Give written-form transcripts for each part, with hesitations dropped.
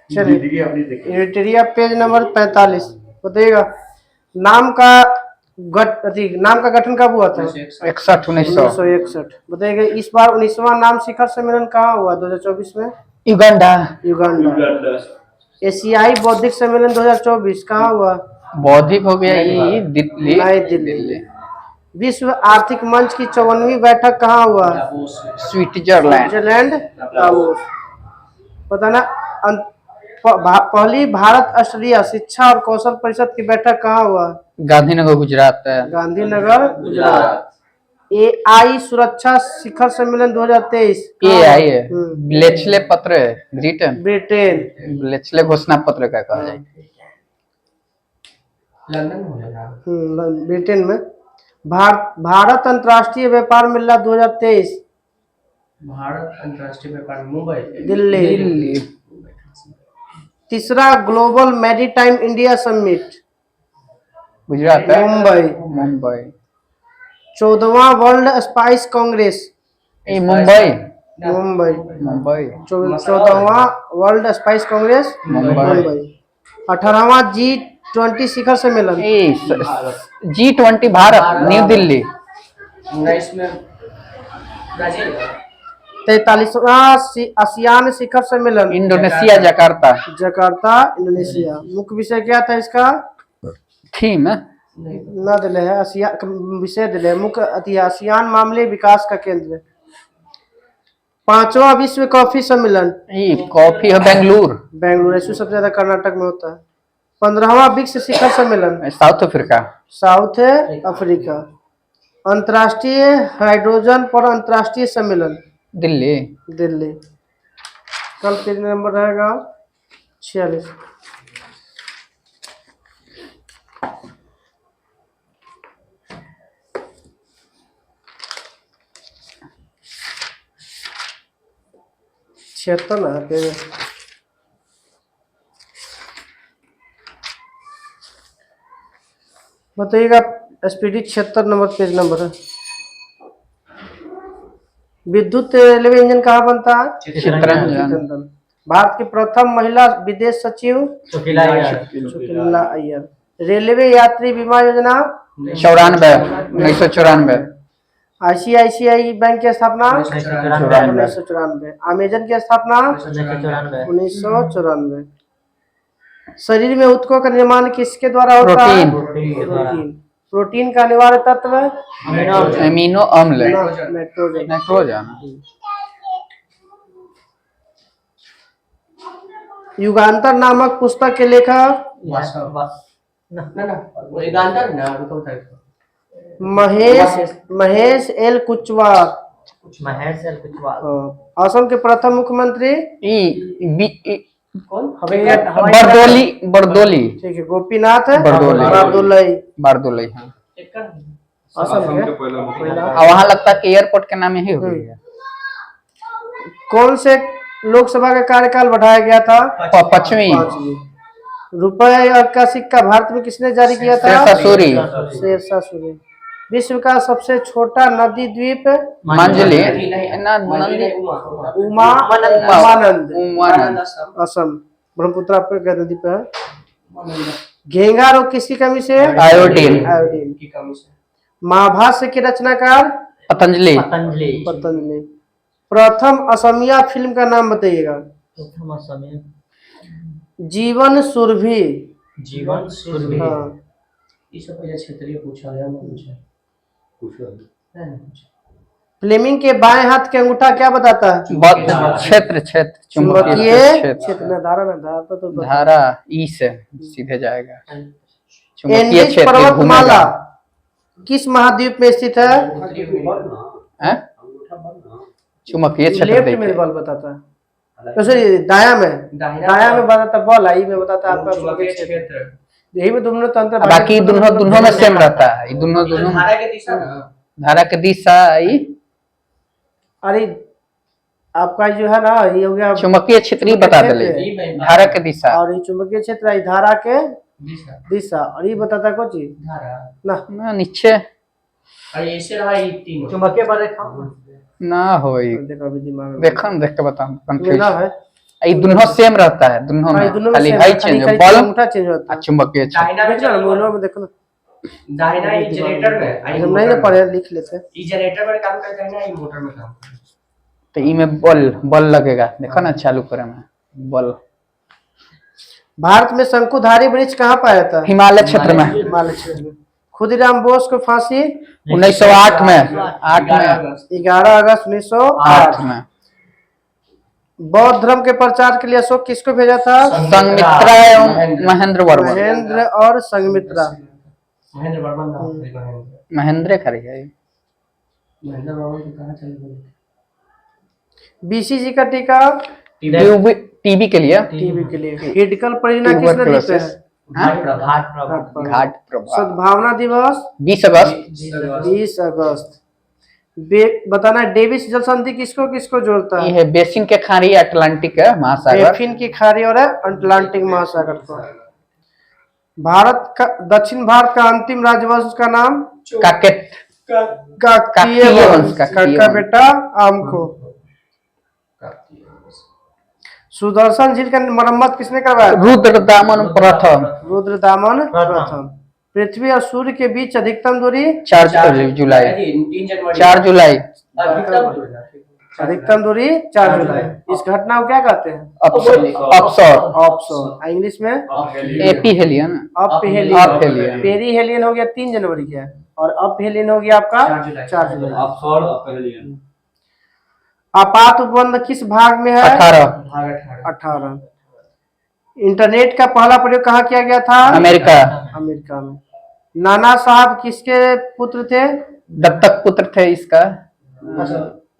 चलिए criteria page number 45 बताइएगा। नाम का नाम का गठन कब हुआ था? 1961 बताइएगा। इस बार 19वां नाम शिखर सम्मेलन कहाँ हुआ 2024 में? युगांडा। युगांडा। एशियाई बौद्धिक सम्मेलन 2024 कहाँ हुआ? बौद्धिक हो गया ये दिल्ली। नई दिल्ली। विश्व आर्थिक मंच की 54वीं बैठक कहाँ हुआ? स्विट्जरलैंड। दावोस। बताना। पहली भारत ऑस्ट्रेलिया शिक्षा और कौशल परिषद की बैठक कहाँ हुआ? गांधीनगर गुजरात है। गांधीनगर गुजरात। AI सुरक्षा शिखर सम्मेलन 2023 AI है। ब्लेचले पत्र है ब्रिटेन। ब्लेचले घोषणा पत्र का कहा जाए। लंदन ब्रिटेन में। भारत अंतर्राष्ट्रीय व्यापार मेला 2023 भारत अंतर्राष्ट्रीय व्यापार मुंबई दिल्ली। तीसरा global maritime India summit Gujarat है। मुंबई। 14वां वर्ल्ड स्पाइस कांग्रेस मुंबई। 14वां वर्ल्ड स्पाइस कांग्रेस मुंबई। 18वां G20 शिखर सम्मेलन G20 भारत न्यू दिल्ली। 19 में ब्राजील। 43वां आसियान शिखर सम्मेलन इंडोनेशिया जकार्ता इंडोनेशिया। मुख्य विषय क्या था इसका? थीम न दिले है विषय दिले मुख्य आसियान मामले विकास का केंद्र। 5वां विश्व कॉफी सम्मेलन कॉफी है बेंगलुरु। ऐसे सबसे ज्यादा कर्नाटक में होता है। 15वां ब्रिक्स शिखर सम्मेलन साउथ अफ्रीका। अंतर्राष्ट्रीय हाइड्रोजन पर अंतर्राष्ट्रीय सम्मेलन दिल्ली। कल पेज नंबर रहेगा 46। ना पेज बताइएगा। SPD 76 नंबर पेज नंबर है। विद्युत रेलवे इंजन कहाँ बनता है? चित्तरंजन। भारत की प्रथम महिला विदेश सचिव शुक्ला अय्यर। रेलवे यात्री बीमा योजना 1994। ICICI बैंक की स्थापना 1994। अमेजन की स्थापना 1994। शरीर में ऊतकों का निर्माण किसके द्वारा होता है? प्रोटीन का अनिवार्य तत्व अमीनो अम्ल नाइट्रोजन। युगांतर नामक पुस्तक के लेखक महेश एल कुचवार। असम के प्रथम मुख्यमंत्री बरदोली। ठीक है। गोपीनाथ बारदोली। असम के वहाँ लगता है कि एयरपोर्ट के नाम ही हो गया। कौन से लोकसभा का कार्यकाल बढ़ाया गया था? 5वीं। रुपए का सिक्का भारत में किसने जारी किया था? शेरशाह सूरी। विश्व का सबसे छोटा नदी द्वीप उमानंद असम ब्रह्मपुत्र नदी पे है। घेंगा रोग किसकी कमी से? आयोडीन की कमी से। महाभाष्य के रचनाकार पतंजलि। प्रथम असमिया फिल्म का नाम बताइएगा। जीवन सुरभि। हाँ। क्षेत्रीय पूछा गया फ्लेमिंग के बाएं हाथ के अंगूठा क्या बताता है? क्षेत्र चुंबकीय क्षेत्र। धारा ई से सीधे जाएगा। एंडीज पर्वतमाला किस महाद्वीप में स्थित है? चुंबकीय क्षेत्र लेफ्ट में बल बताता है। सॉरी दाया में बताता बल, आई में बताता आपका चुंबकीय क्षेत्र। यही में दोनों तंत्र बाकी दोनों में सेम रहता है। दोनों धारा के दिशा अरे आपका जो है ना ये हो गया चुंबकीय क्षेत्र बता दे धारा के दिशा। और ये चुंबकीय क्षेत्र धारा के दिशा। और ये बताता कौन चीज? ना नीचे चुंबकीय पर ना हो। देखो देख के बता कंफ्यूज है। ये दोनों सेम रहता है, दोनों हाँ, ये में दोनों में खाली same हाई है, चेंज खाली बल्ब अंगूठा चेंज होता है। चुंबकीय क्षेत्र। दाहिना में देखो ना चलो मोबाइल में देखो ना, दाहिना ये जनरेटर में आई जब नहीं ना पढ़े लिख लेते हैं। ये जनरेटर में काम करता है ना, ये मोटर में काम करता है। तो इमें बल लगेगा, देखो ना चालू करे में बल। भारत में शंकुधारी वृक्ष कहाँ पाया था? हिमालय क्षेत्र में हिमालय क्षेत्र में। खुदीराम बोस को फांसी 1908 में 11 अगस्त 1908 8 में। बौद्ध धर्म के प्रचार के लिए अशोक किसको भेजा था? संघमित्रा एवं महेंद्र वर्मा। महेंद्र और संघमित्रा। महेंद्र वर्मन नाम है महेंद्र। महेंद्र खड़ी है। महेंद्र वर्मन को कहाँ चले गए? बीसीजी का टीका टीबी के लिए, टीबी के लिए। हिडकल परियोजना किस नदी पे है? घाट प्रभा। घाट प्रभा। सद्भावना दिवस 20 अगस्त 20 अगस्त। बताना डेविस जल संधि किसको किसको जोड़ता ये है? है बेसिन के खाड़ी अटलांटिक महासागर, बेफिन की खाड़ी और अटलांटिक महासागर को। भारत का दक्षिण भारत का अंतिम राजवंश का नाम? काकेट काकतीय वंश का बेटा आमको। सुदर्शन झील का मरम्मत किसने करवाया? रुद्रदामन प्रथम। रुद्रदामन प्रथम। पृथ्वी और सूर्य के बीच अधिकतम दूरी? 4 जुलाई। 4 जुलाई। अधिकतम दूरी 4 जुलाई। इस घटना को क्या कहते हैं? ऑफशोर। ऑफशोर। इंग्लिश में एपीहेलियन। अपहेलियन। पेरीहेलियन हो गया 3 जनवरी का, और अपहेलियन हो गया आपका 4 जुलाई। आपात उपबंध किस भाग में है? 18। इंटरनेट का पहला प्रयोग कहाँ किया गया था? अमेरिका में। नाना साहब किसके पुत्र थे? दत्तक पुत्र थे इसका,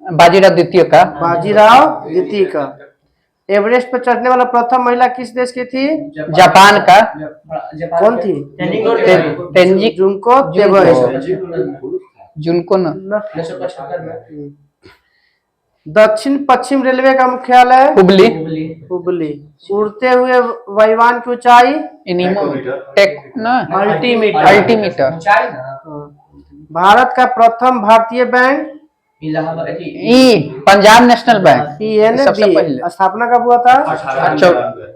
बाजीराव द्वितीय का। बाजीराव द्वितीय का। एवरेस्ट पर चढ़ने वाला प्रथम महिला किस देश की थी? जापान का। कौन थी? तेंजिंग जुंको तेबे। जुनको न। 1975 में। दक्षिण पश्चिम रेलवे का मुख्यालय? हुबली। उड़ते हुए वायुयान की ऊंचाई? अल्टीमीटर। भारत का प्रथम भारतीय बैंक? Punjab national bank. सबसे PNB। पहले स्थापना कब हुआ था?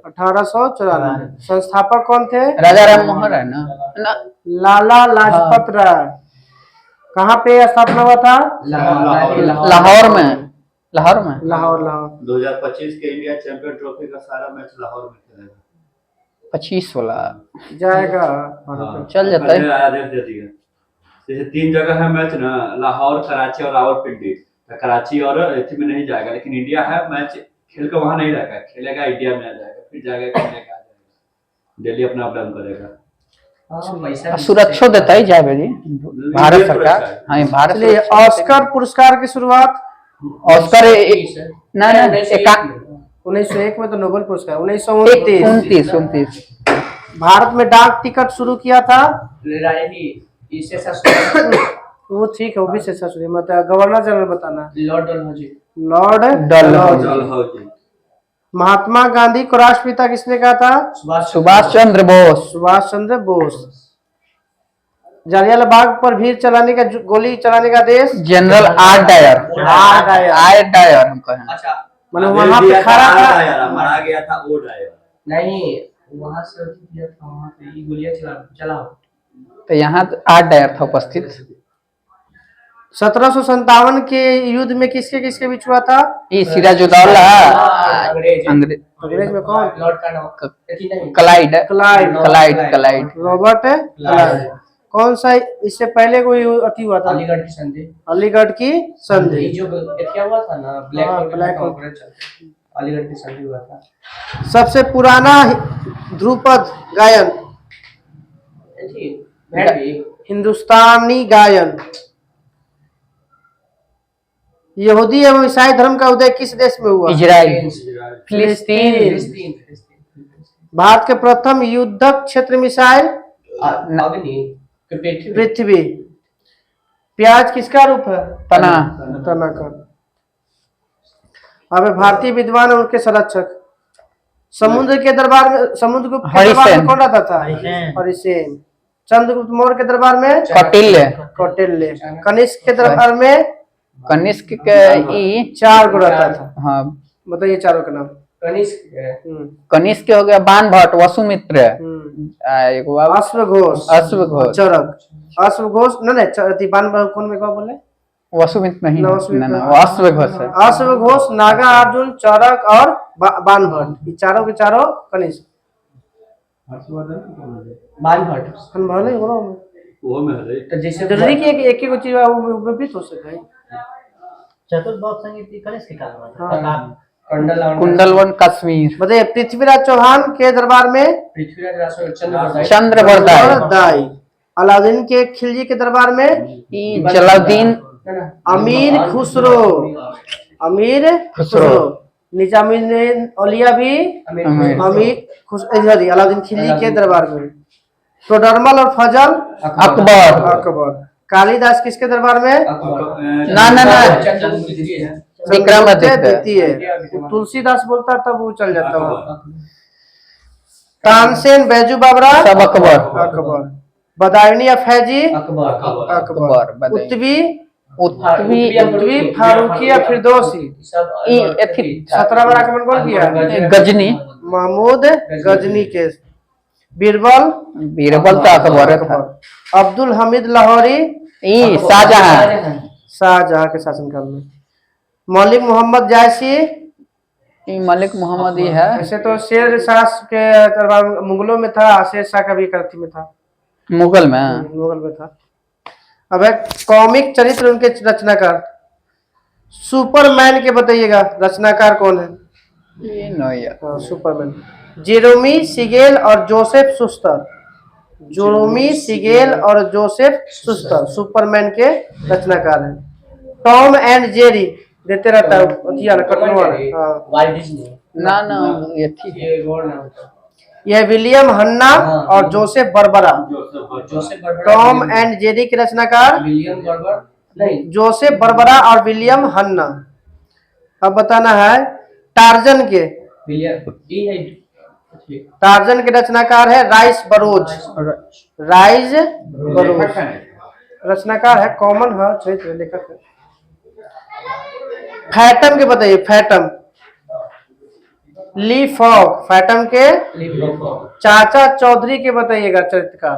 1894। संस्थापक कौन थे? राजा राम मोहन राय ना। लाला लाजपत राय। कहाँ पे स्थापना हुआ था? लाहौर में। 2025 के इंडिया चैंपियन ट्रॉफी का सारा मैच लाहौर में खेलेगा। 25 वाला जाएगा। चल जाता है। आदेश दे दिया। जैसे 3 जगह है मैच ना, लाहौर, कराची और रावलपिंडी। तो कराची और इसी में नहीं जाएगा, लेकिन इंडिया है मैच खेल कर वहाँ नहीं रहेगा, खेलेगा इंडिया में आ जाएगा, फिर जाएगा खेलने का आ जाएगा, डेली अपना अप डाउन करेगा। सुरक्षा देता ही जाए जी भारत सरकार। हाँ ये भारत। चलिए ऑस्कर पुरस्कार की शुरुआत? ऑस्कर ना 1901 में तो नोबेल पुरस्कार। 1929 भारत में डाक टिकट शुरू किया था? वो ठीक है, वो भी से मतलब गवर्नर जनरल बताना। लॉर्ड डलहौजी। महात्मा गांधी को राष्ट्रपिता किसने कहा था? सुभाष चंद्र बोस। जालियांवाला बाग पर भीड़ चलाने का गोली चलाने का देश? जनरल आर डायर हम कहें। मतलब वहाँ पे खड़ा था, मारा गया था वो डायर। नहीं, वहाँ से किया था, वहाँ पे ये गोलियां चलाओ। तो यहाँ आर डायर था उपस्थित। 1757 के युद्ध में किसके किसके बीच हुआ था? ये सिराजुद्दौला अंग्रेज में कौन? क्लाइड। Robert Clyde. कौन सा इससे पहले कोई अति हुआ था? अलीगढ़ की संधि। जो हुआ था ना, ब्लैक अलीगढ़ की संधि हुआ था। सबसे पुराना ध्रुपद गायन? हिंदुस्तानी गायन। यहूदी एवं ईसाई धर्म का उदय किस देश में हुआ? इजराइल। फिलिस्तीन। भारत के प्रथम युद्धक क्षेत्र मिसाइल? पृथ्वी। प्याज किसका रूप है? तना का। अब भारतीय विद्वान और उनके संरक्षक। समुद्र के दरबार में कौन रहता था? हरिसेन। चंद्रगुप्त मौर्य के दरबार में? कौटिल्य। कनिष्क के दरबार में? कनिष्क 4 गो रहता था। हाँ बताइए चारों का नाम। कनिष्क है। कनिष्क हो गया बान भट्ट, वसुमित्र, एक बार अश्वघोष, अश्वघोष, चरक, अश्वघोष नहीं बान कौन में क्या बोले? वसुमित्र नहीं, वसुमित्र ना वो अश्वघोष है। अश्वघोष, नागार्जुन, चरक और बान भट्ट, ये चारों के चारों कनिष्क। बान भट्ट हम भले बोलो वो में है तो जैसे जरूरी की एक एक चीज वो भी तो सकता है। चतुर्थ संगीत कनिष्क का हाँ। कुंडलवन कश्मीर, बताइए पृथ्वीराज चौहान के दरबार में पृथ्वीराज चंद्रबरदाई, अलाउद्दीन के खिलजी के दरबार में जलालुद्दीन अमीर खुसरो, अमीर खुसरो, निजामुद्दीन औलिया भी अमीर अलाउद्दीन खिलजी के दरबार में। टोडरमल और फजल अकबर, अकबर। कालिदास किसके दरबार में? ना ना ना विक्रमादित्य द्वितीय। तुलसीदास बोलता तब वो चल जाता वहाँ। तानसेन, बैजू बावरा सब अकबर, अकबर। बदायूनी या फैजी अकबर अकबर। उत्तवी उत्तवी फारूकिया फिरदौसी। 17 बार आक्रमण कौन किया? गजनी, महमूद गजनी के। बीरबल बीरबल तो अकबर था। अब्दुल हमीद लाहौरी शाहजहां, शाहजहां के शासनकाल में। मलिक मोहम्मद जायसी, मलिक मोहम्मद ही है। ऐसे तो शेर शाह के दरबार मुगलों में था, शेर शाह का भी करती में था, मुगल में था। अब एक कॉमिक चरित्र उनके रचनाकार, सुपरमैन के बताइएगा रचनाकार कौन है? ये नहीं सुपरमैन जेरोमी सिगेल और जोसेफ सुस्तर। जेरोमी सिगेल और जोसेफ सुस्तर सुपरमैन के रचनाकार हैं। टॉम एंड जेरी देते रहता है वाल्ट डिज्नी ना ना ये ठीक है। यह विलियम हन्ना और Joseph Barbara. Tom and Jerry के रचनाकार विलियम बर्बर नहीं, जोसेफ बर्बरा और विलियम हन्ना। अब बताना है टार्जन के। टार्जन के रचनाकार है राइस बरोज। राइस बरोज रचनाकार है, कॉमन है, चरित्र लेखक है। फैटम के बताइए, फैटम ली फॉग। फैटम के चाचा चौधरी के बताइएगा चरित्रकार।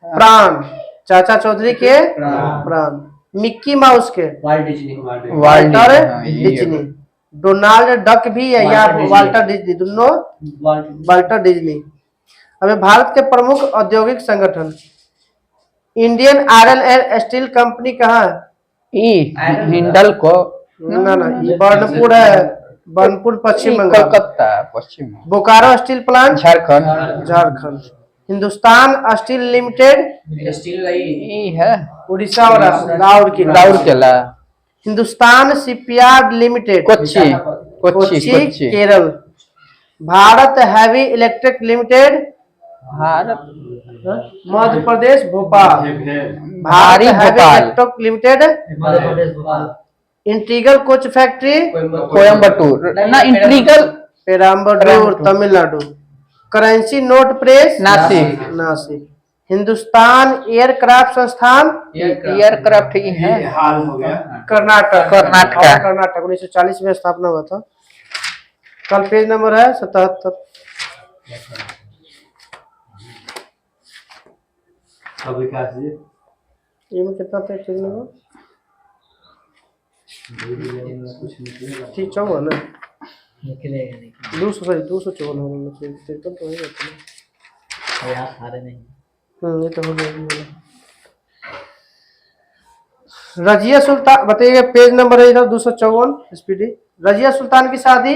प्राण, चाचा चौधरी के प्राण। मिक्की माउस के वाल्टर डिज्नी। डोनाल्ड डक भी है या वाल्टर डिज्नी, दोनों वाल्टर डिज्नी। अभी भारत के प्रमुख औद्योगिक संगठन, Indian iron and steel company कहाँ है? हिंडल को ना ये बर्नपुर है, बर्नपुर पश्चिम बंगाल। कोलकाता पश्चिम। Bokaro steel plant Jharkhand. Hindustan steel limited steel है उड़ीसा और Rourkela. Hindustan shipyard limited Kochi Kerala. Bharat heavy electric limited Bharat Madhya Pradesh Bhopal. भारी Bhopal limited integral coach factory Coimbatore ना integral Perambalur Tamil Nadu. Currency note press Nashik. Hindustan aircraft संस्थान एयरक्राफ्ट ही है, हाल हो गया कर्नाटक 1940 में स्थापना हुआ था। कल पेज नंबर है 77। में कितना था पेज नंबर? ठीक 54 ना 254 तो है ये तो हो गया। रजिया सुल्तान बताइए, पेज नंबर है इधर 254 स्पीडी। रजिया सुल्तान की शादी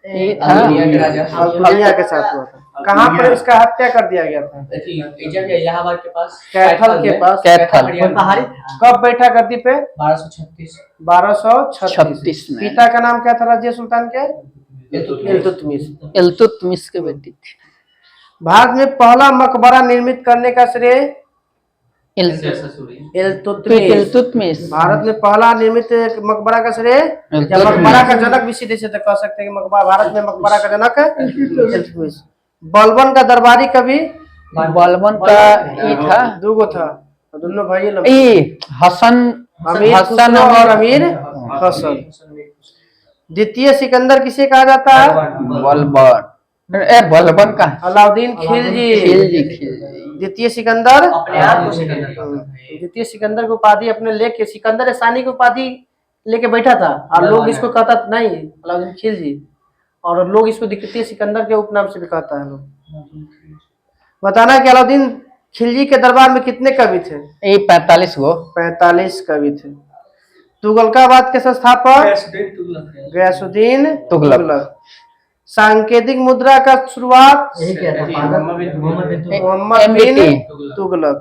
अल्तुनिया के साथ हुआ था। कहाँ पर इसका हत्या कर दिया गया था? इलाहाबाद के पास, कैथल के पास। कब बैठा गद्दी पे? 1236 में। पिता का नाम क्या था रजिया सुल्तान के? इल्तुतमिश के बेटी थी। भारत में पहला मकबरा निर्मित करने का श्रेय इल्तुतमिश। भारत में पहला निर्मित मकबरा का श्रेय, मकबरा का जनक भी सीधे सीधे कह सकते हैं कि मकबरा भारत में मकबरा का जनक इल्तुतमिश। बलबन का दरबारी कवि? बलबन का ये था, दो था, दोनों भाई हसन और अमीर हसन। द्वितीय सिकंदर किसे कहा जाता है? बलबन का अलाउद्दीन खिलजी। खिलजी। द्वितीय सिकंदर अपने आप को सिकंदर कहता है। द्वितीय सिकंदर की उपाधि अपने लेके सिकंदर सानी की उपाधि लेके बैठा था और लोग इसको कहता नहीं अलाउद्दीन खिलजी, और लोग इसको द्वितीय सिकंदर के उपनाम से भी कहता है लोग। बताना कि अलाउद्दीन खिलजी के दरबार में कितने कवि थे? 45 गो। 45 कवि थे। तुगलकाबाद के संस्थापक गयासुद्दीन तुगलक। सांकेतिक मुद्रा का शुरुआत मोहम्मद बिन तुगलक।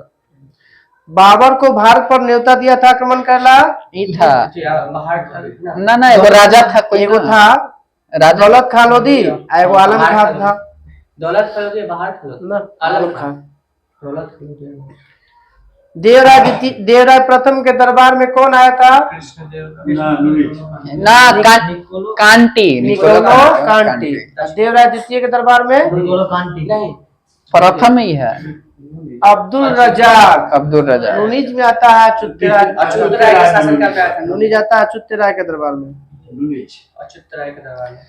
बाबर को भारत पर न्योता दिया था आक्रमण करना? था ना वो राजा था कोई, एगो था दौलत खान लोधी, एगो आलम खान था। दौलत खान के बाहर था आलम खान। दौलत देवराय प्रथम के दरबार में कौन आया था? ना कांटी निकोलो कांटी। देवराय द्वितीय के दरबार में नहीं प्रथम ही है अब्दुल रजाक। अब्दुल रजाक। नुनीज में आता है अच्युत राय के शासनकाल में आया था। नुनीज आता है अच्युत राय के दरबार में। अच्युत राय के दरबार में।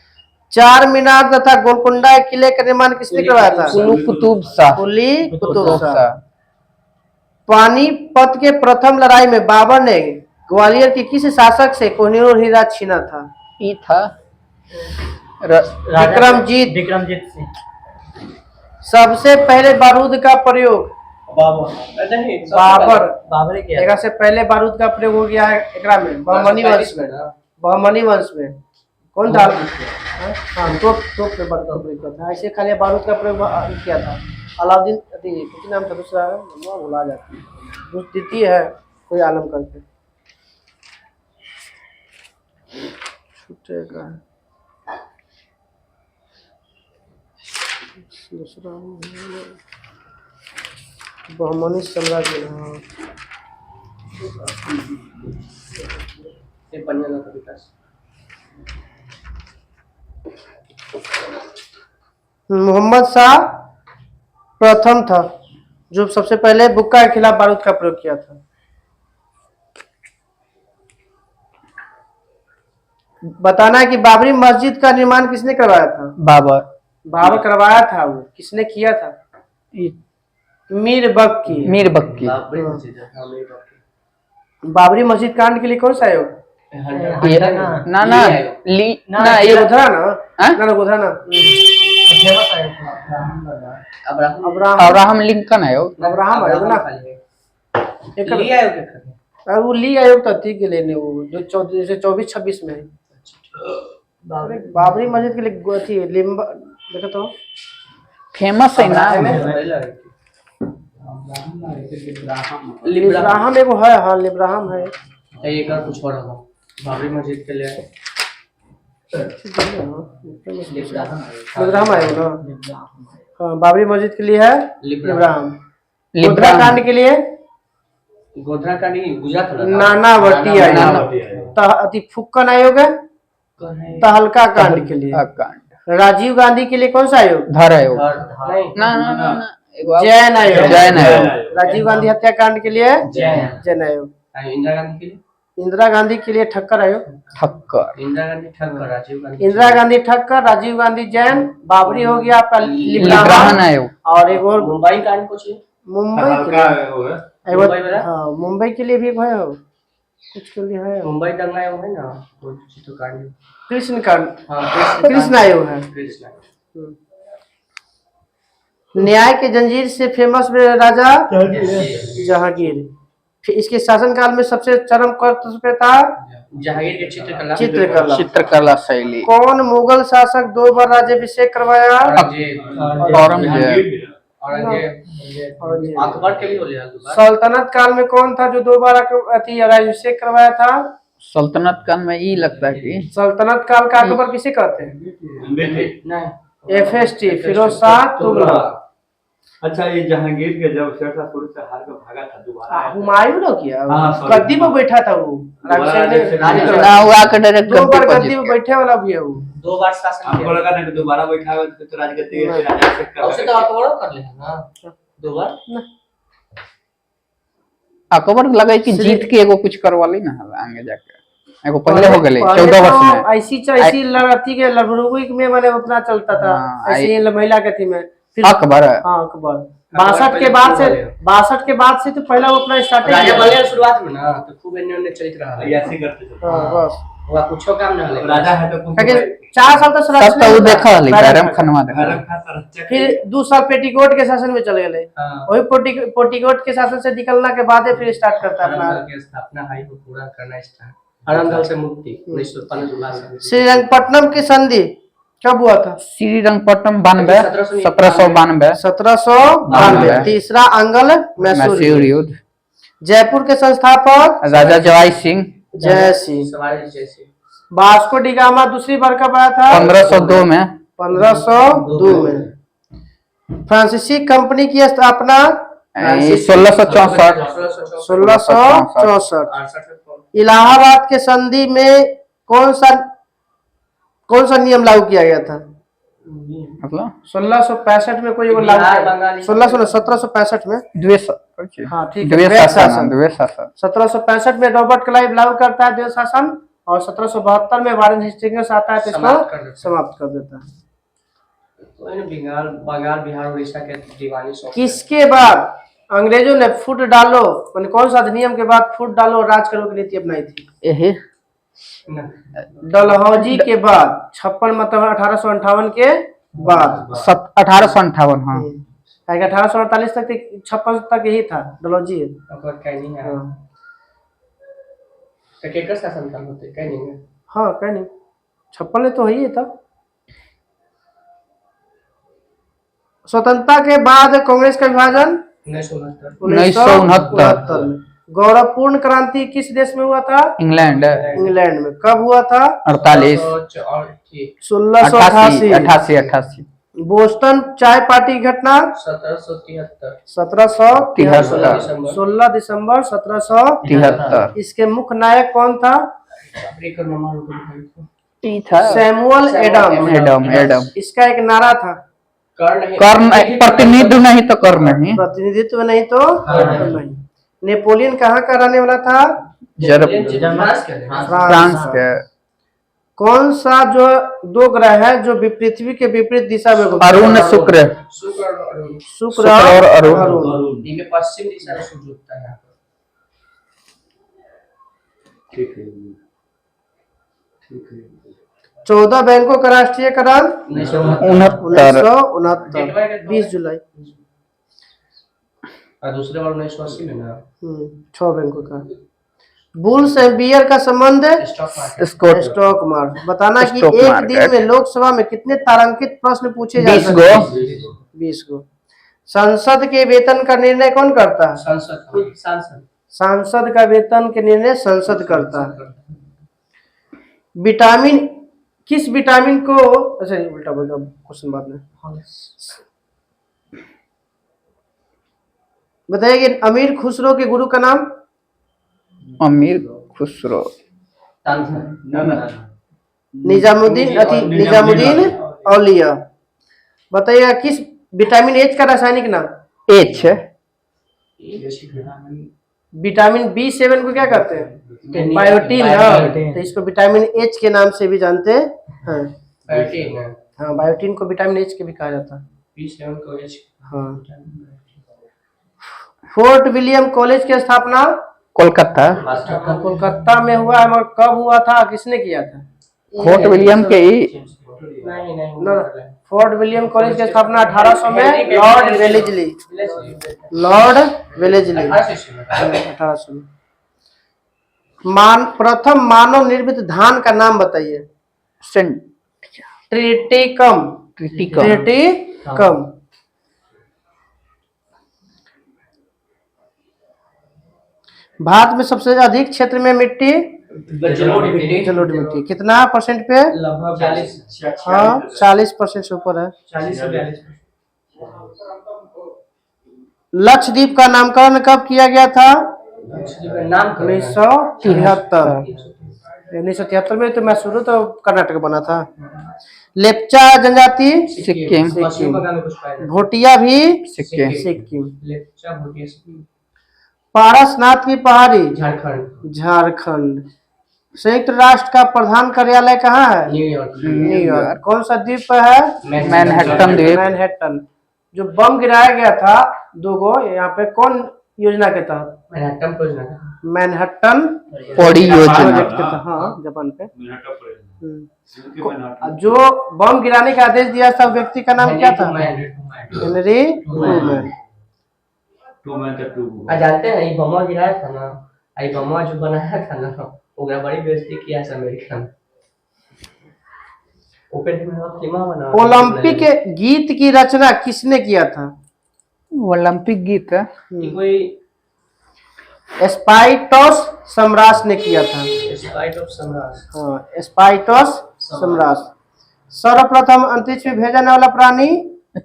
चार मीनार तथा गोलकुंडा किले का निर्माण किसने करवाया था? कुतुब शाह। कुली कुतुब शाह। पानीपत के प्रथम लड़ाई में बाबर ने ग्वालियर के किस शासक से कोहिनूर हीरा छीना था? ये था विक्रमजीत सिंह। सबसे पहले बारूद का प्रयोग बाबर एकरा से पहले बारूद का प्रयोग हो गया है एकरा में बहमनी वंश में कौन था? हाँ तोप पे बारूद का प्रयोग किया था। ऐसे खाली बारूद का प्रयोग किया था अलाउद्दीन। किसी नाम था दूसरा भुला जाती है, द्वितीय है कोई आलम करके छूटेगा दूसरा बहमनी साम्राज्य। मोहम्मद शाह प्रथम था जो सबसे पहले बुक्का के खिलाफ बारूद का प्रयोग किया था। बताना है कि बाबरी मस्जिद का निर्माण किसने करवाया था? बाबर करवाया था। वो किसने किया था? मीर बक्की। बाबरी मस्जिद कांड के लिए कौन सा आयोग? ये गोधरा ना गोधरा ना अब्राहम लिंकन आयोग। अब्राहम आयोग ना वो ली आयोग तो ठीक है लेने वो जो 24-26 में है। बाबरी मस्जिद के लिए लिम्बा देखो तो फेमस है ना लिब्राहम एगो है। हाँ लिब्राहम है। एक और कुछ और होगा बाबरी मस्जिद के लिए लिब्राहम आयोग ना। हाँ बाबरी मस्जिद के लिए है लिब्राहम। गोधरा कांड के लिए गोधरा कांड गुजरात नानावटी आयोग। फुक्कन आयोग है तहलका कांड के लिए। राजीव गांधी के लिए कौन सा आयोग? धर आयोग। जैन आयोग। राजीव गांधी हत्याकांड के लिए जैन आयोग। इंदिरा गांधी के लिए ठक्कर आयोग। इंदिरा गांधी ठक्कर राजीव गांधी जैन। बाबरी हो गया आपका लिब्राहम आयोग। और एक और मुंबई कांड कुछ मुंबई के लिए भी है कुछ के लिए है। मुंबई दंगा आयोग है ना कृष्ण कांड। कृष्ण आयोग है। न्याय के जंजीर से फेमस राजा जहांगीर। इसके शासनकाल में सबसे चरम कर्तव्य था जहांगीर के चित्रकला शैली। कौन मुगल शासक 2 बार राज्याभिषेक करवाया? औरंगजेब। अकबर के भी हो गया। सल्तनत काल में कौन था जो 2 बार राज्याभिषेक करवाया था? सल्तनत काल में ये लगता है कि सल्तनत काल का अकबर किसे कहते हैं? FST फिरोज शाह तुगलक। अच्छा ये जहांगीर के जब शेरशाह से हार कर भागा था दोबारा हुमायूं ने किया गद्दी पर बैठा था वो ना हुआ के डायरेक्ट 2 बार गद्दी पर बैठे वाला भी है वो। 2 बार शासन आपको लगा ना कि दोबारा बैठा है तो राजगद्दी राजा से उसे तो अकबर कर लेना ना 2 बार अकबर लगे कि जीत के एगो कुछ करवा ली ना आगे जाके एगो पहले हो गए 14 वर्ष में। ऐसी लड़ती के लड़गुई में मैंने अपना चलता था। ऐसे ही महिला के थी में फिर अकबर। हाँ अकबर 62 के बाद से तो पहला वो अपना स्टार्ट राजा बने शुरुआत में ना तो खूब एन्ने चलित रहा ऐसे करते थे। बस हुआ कुछो काम ना हले राजा है तो कुछ 4 साल तक सब तो देखा ली बैरम खनवा दे। फिर 2 साल पेटीकोट के शासन में चले गए। वही पेटीकोट के शासन से निकलना के बाद फिर स्टार्ट करता अपना के स्थापना हाई को पूरा करना स्टार्ट आरंभकाल से मुक्ति 1915 श्रीरंगपट्टनम की संधि कब हुआ था? श्रीरंगपट्टनम 1792 1792 तीसरा अंगल मैसूर युद्ध। जयपुर के संस्थापक राजा जवाई सिंह जय सिंह। सवारी जैसे वास्को डी गामा दूसरी बार कब आया था? 1502 में। 1502 में। फ्रांसीसी कंपनी की स्थापना 1664। 1664। इलाहाबाद के संधि में कौन सा नियम लागू किया गया था? मतलब 1665 में कोई वो लागू 1765 में हाँ ठीक है द्वैत शासन। 1765 में रॉबर्ट क्लाइव लागू करता है द्वैत शासन और 1772 में वारेन हेस्टिंग्स आता है तो इसको समाप्त कर देता है। बंगाल बिहार उड़ीसा के दीवानी किसके बाद अंग्रेजों ने फूट डालो मैंने कौन सा अधिनियम के बाद फूट डालो राज करो की नीति अपनाई थी? डलहौजी के बाद 56 मतलब 1858 के बाद 1858 हाँ 1848 तक 56 तक यही था डलहौजी। शासन काल होते कहीं नहीं हाँ कहीं नहीं 56 तो ही था। स्वतंत्रता के बाद कांग्रेस का विभाजन 1969 में। गौरवपूर्ण क्रांति किस देश में हुआ था? इंग्लैंड में। कब हुआ था? 48 1688। बोस्टन चाय पार्टी घटना 1773 16 दिसंबर 1773। इसके मुख्य नायक कौन था? Samuel Adam. इसका एक नारा था कर्ण प्रतिनिधित्व नहीं तो कर्ण नहीं। प्रतिनिधित्व नहीं तो नहीं। नेपोलियन कहाँ का रहने वाला था? फ्रांस के। कौन सा जो 2 ग्रह है जो पृथ्वी के विपरीत दिशा में घूमते हैं? अरुण शुक्र और अरुण। पश्चिम दिशा में सूर्य उगता है। ठीक है 14 बैंकों का राष्ट्रीयकरण 1969 20 जुलाई। दूसरे बार 1980 में ना 6 बैंकों का। बुल्स एंड बियर का संबंध स्टॉक मार्केट। बताना कि एक दिन में लोकसभा में कितने तारांकित प्रश्न पूछे जा सकते हैं? 20 गो। संसद के वेतन का निर्णय कौन करता है? सांसद का वेतन के निर्णय संसद करता है। विटामिन किस विटामिन को अच्छा उल्टा बोल रहा क्वेश्चन बाद में बताइए कि अमीर खुसरो के गुरु का नाम? अमीर खुसरो निजामुद्दीन औलिया। बताइएगा किस विटामिन एच का रासायनिक नाम? एच विटामिन B7 को क्या कहते हैं? बायोटीन। तो इसको विटामिन एच के नाम से भी जानते हैं। हाँ बायोटीन को विटामिन एच के भी कहा जाता है। हाँ फोर्ट विलियम कॉलेज की स्थापना कोलकाता में हुआ है मगर कब हुआ था? किसने किया था? फोर्ट विलियम के ही फोर्ट विलियम कॉलेज की स्थापना 1800 में लॉर्ड वेलेस्ली 1800 में। प्रथम मानव निर्मित धान का नाम बताइए। ट्रिटिकम। भारत में सबसे अधिक क्षेत्र में मिट्टी जलोढ़ मिट्टी कितना % पे? लगभग 40% से ऊपर है। लक्षद्वीप का नामकरण कब किया गया था? 1973 में। तो मैसूर तो कर्नाटक बना था। लेप्चा जनजाति सिक्किम। भोटिया भी सिक्किम। पारसनाथ की पहाड़ी झारखंड। संयुक्त राष्ट्र का प्रधान कार्यालय कहाँ है? न्यूयॉर्क। न्यूयॉर्क। कौन सा द्वीप पर है? मैनहट्टन द्वीप। मैनहट्टन। जो बम गिराया गया था 2 यहाँ पे, कौन योजना के तहत? मैनहट्टन परियोजना का। मैनहट्टन ओडी योजना। प्रोजेक्ट के तहत, हाँ, जापान पे। जो बम गिराने का आदेश दिया था व्यक्ति का नाम क्या था? Henry Truman. जानते हैं ये बम गिराया था ना, ये बम जो बनाया था ना, ओकरा बड़ी बेइज्जती किया है अमेरिका में। ओलंपिक गीत की रचना किसने किया था? ओलंपिक गीत कोई स्पाइटोस सम्राट ने किया था। स्पाइटोस सम्राट। हाँ, स्पाइटोस सम्राट। सर्वप्रथम अंतरिक्ष में भेजा जाने वाला प्राणी?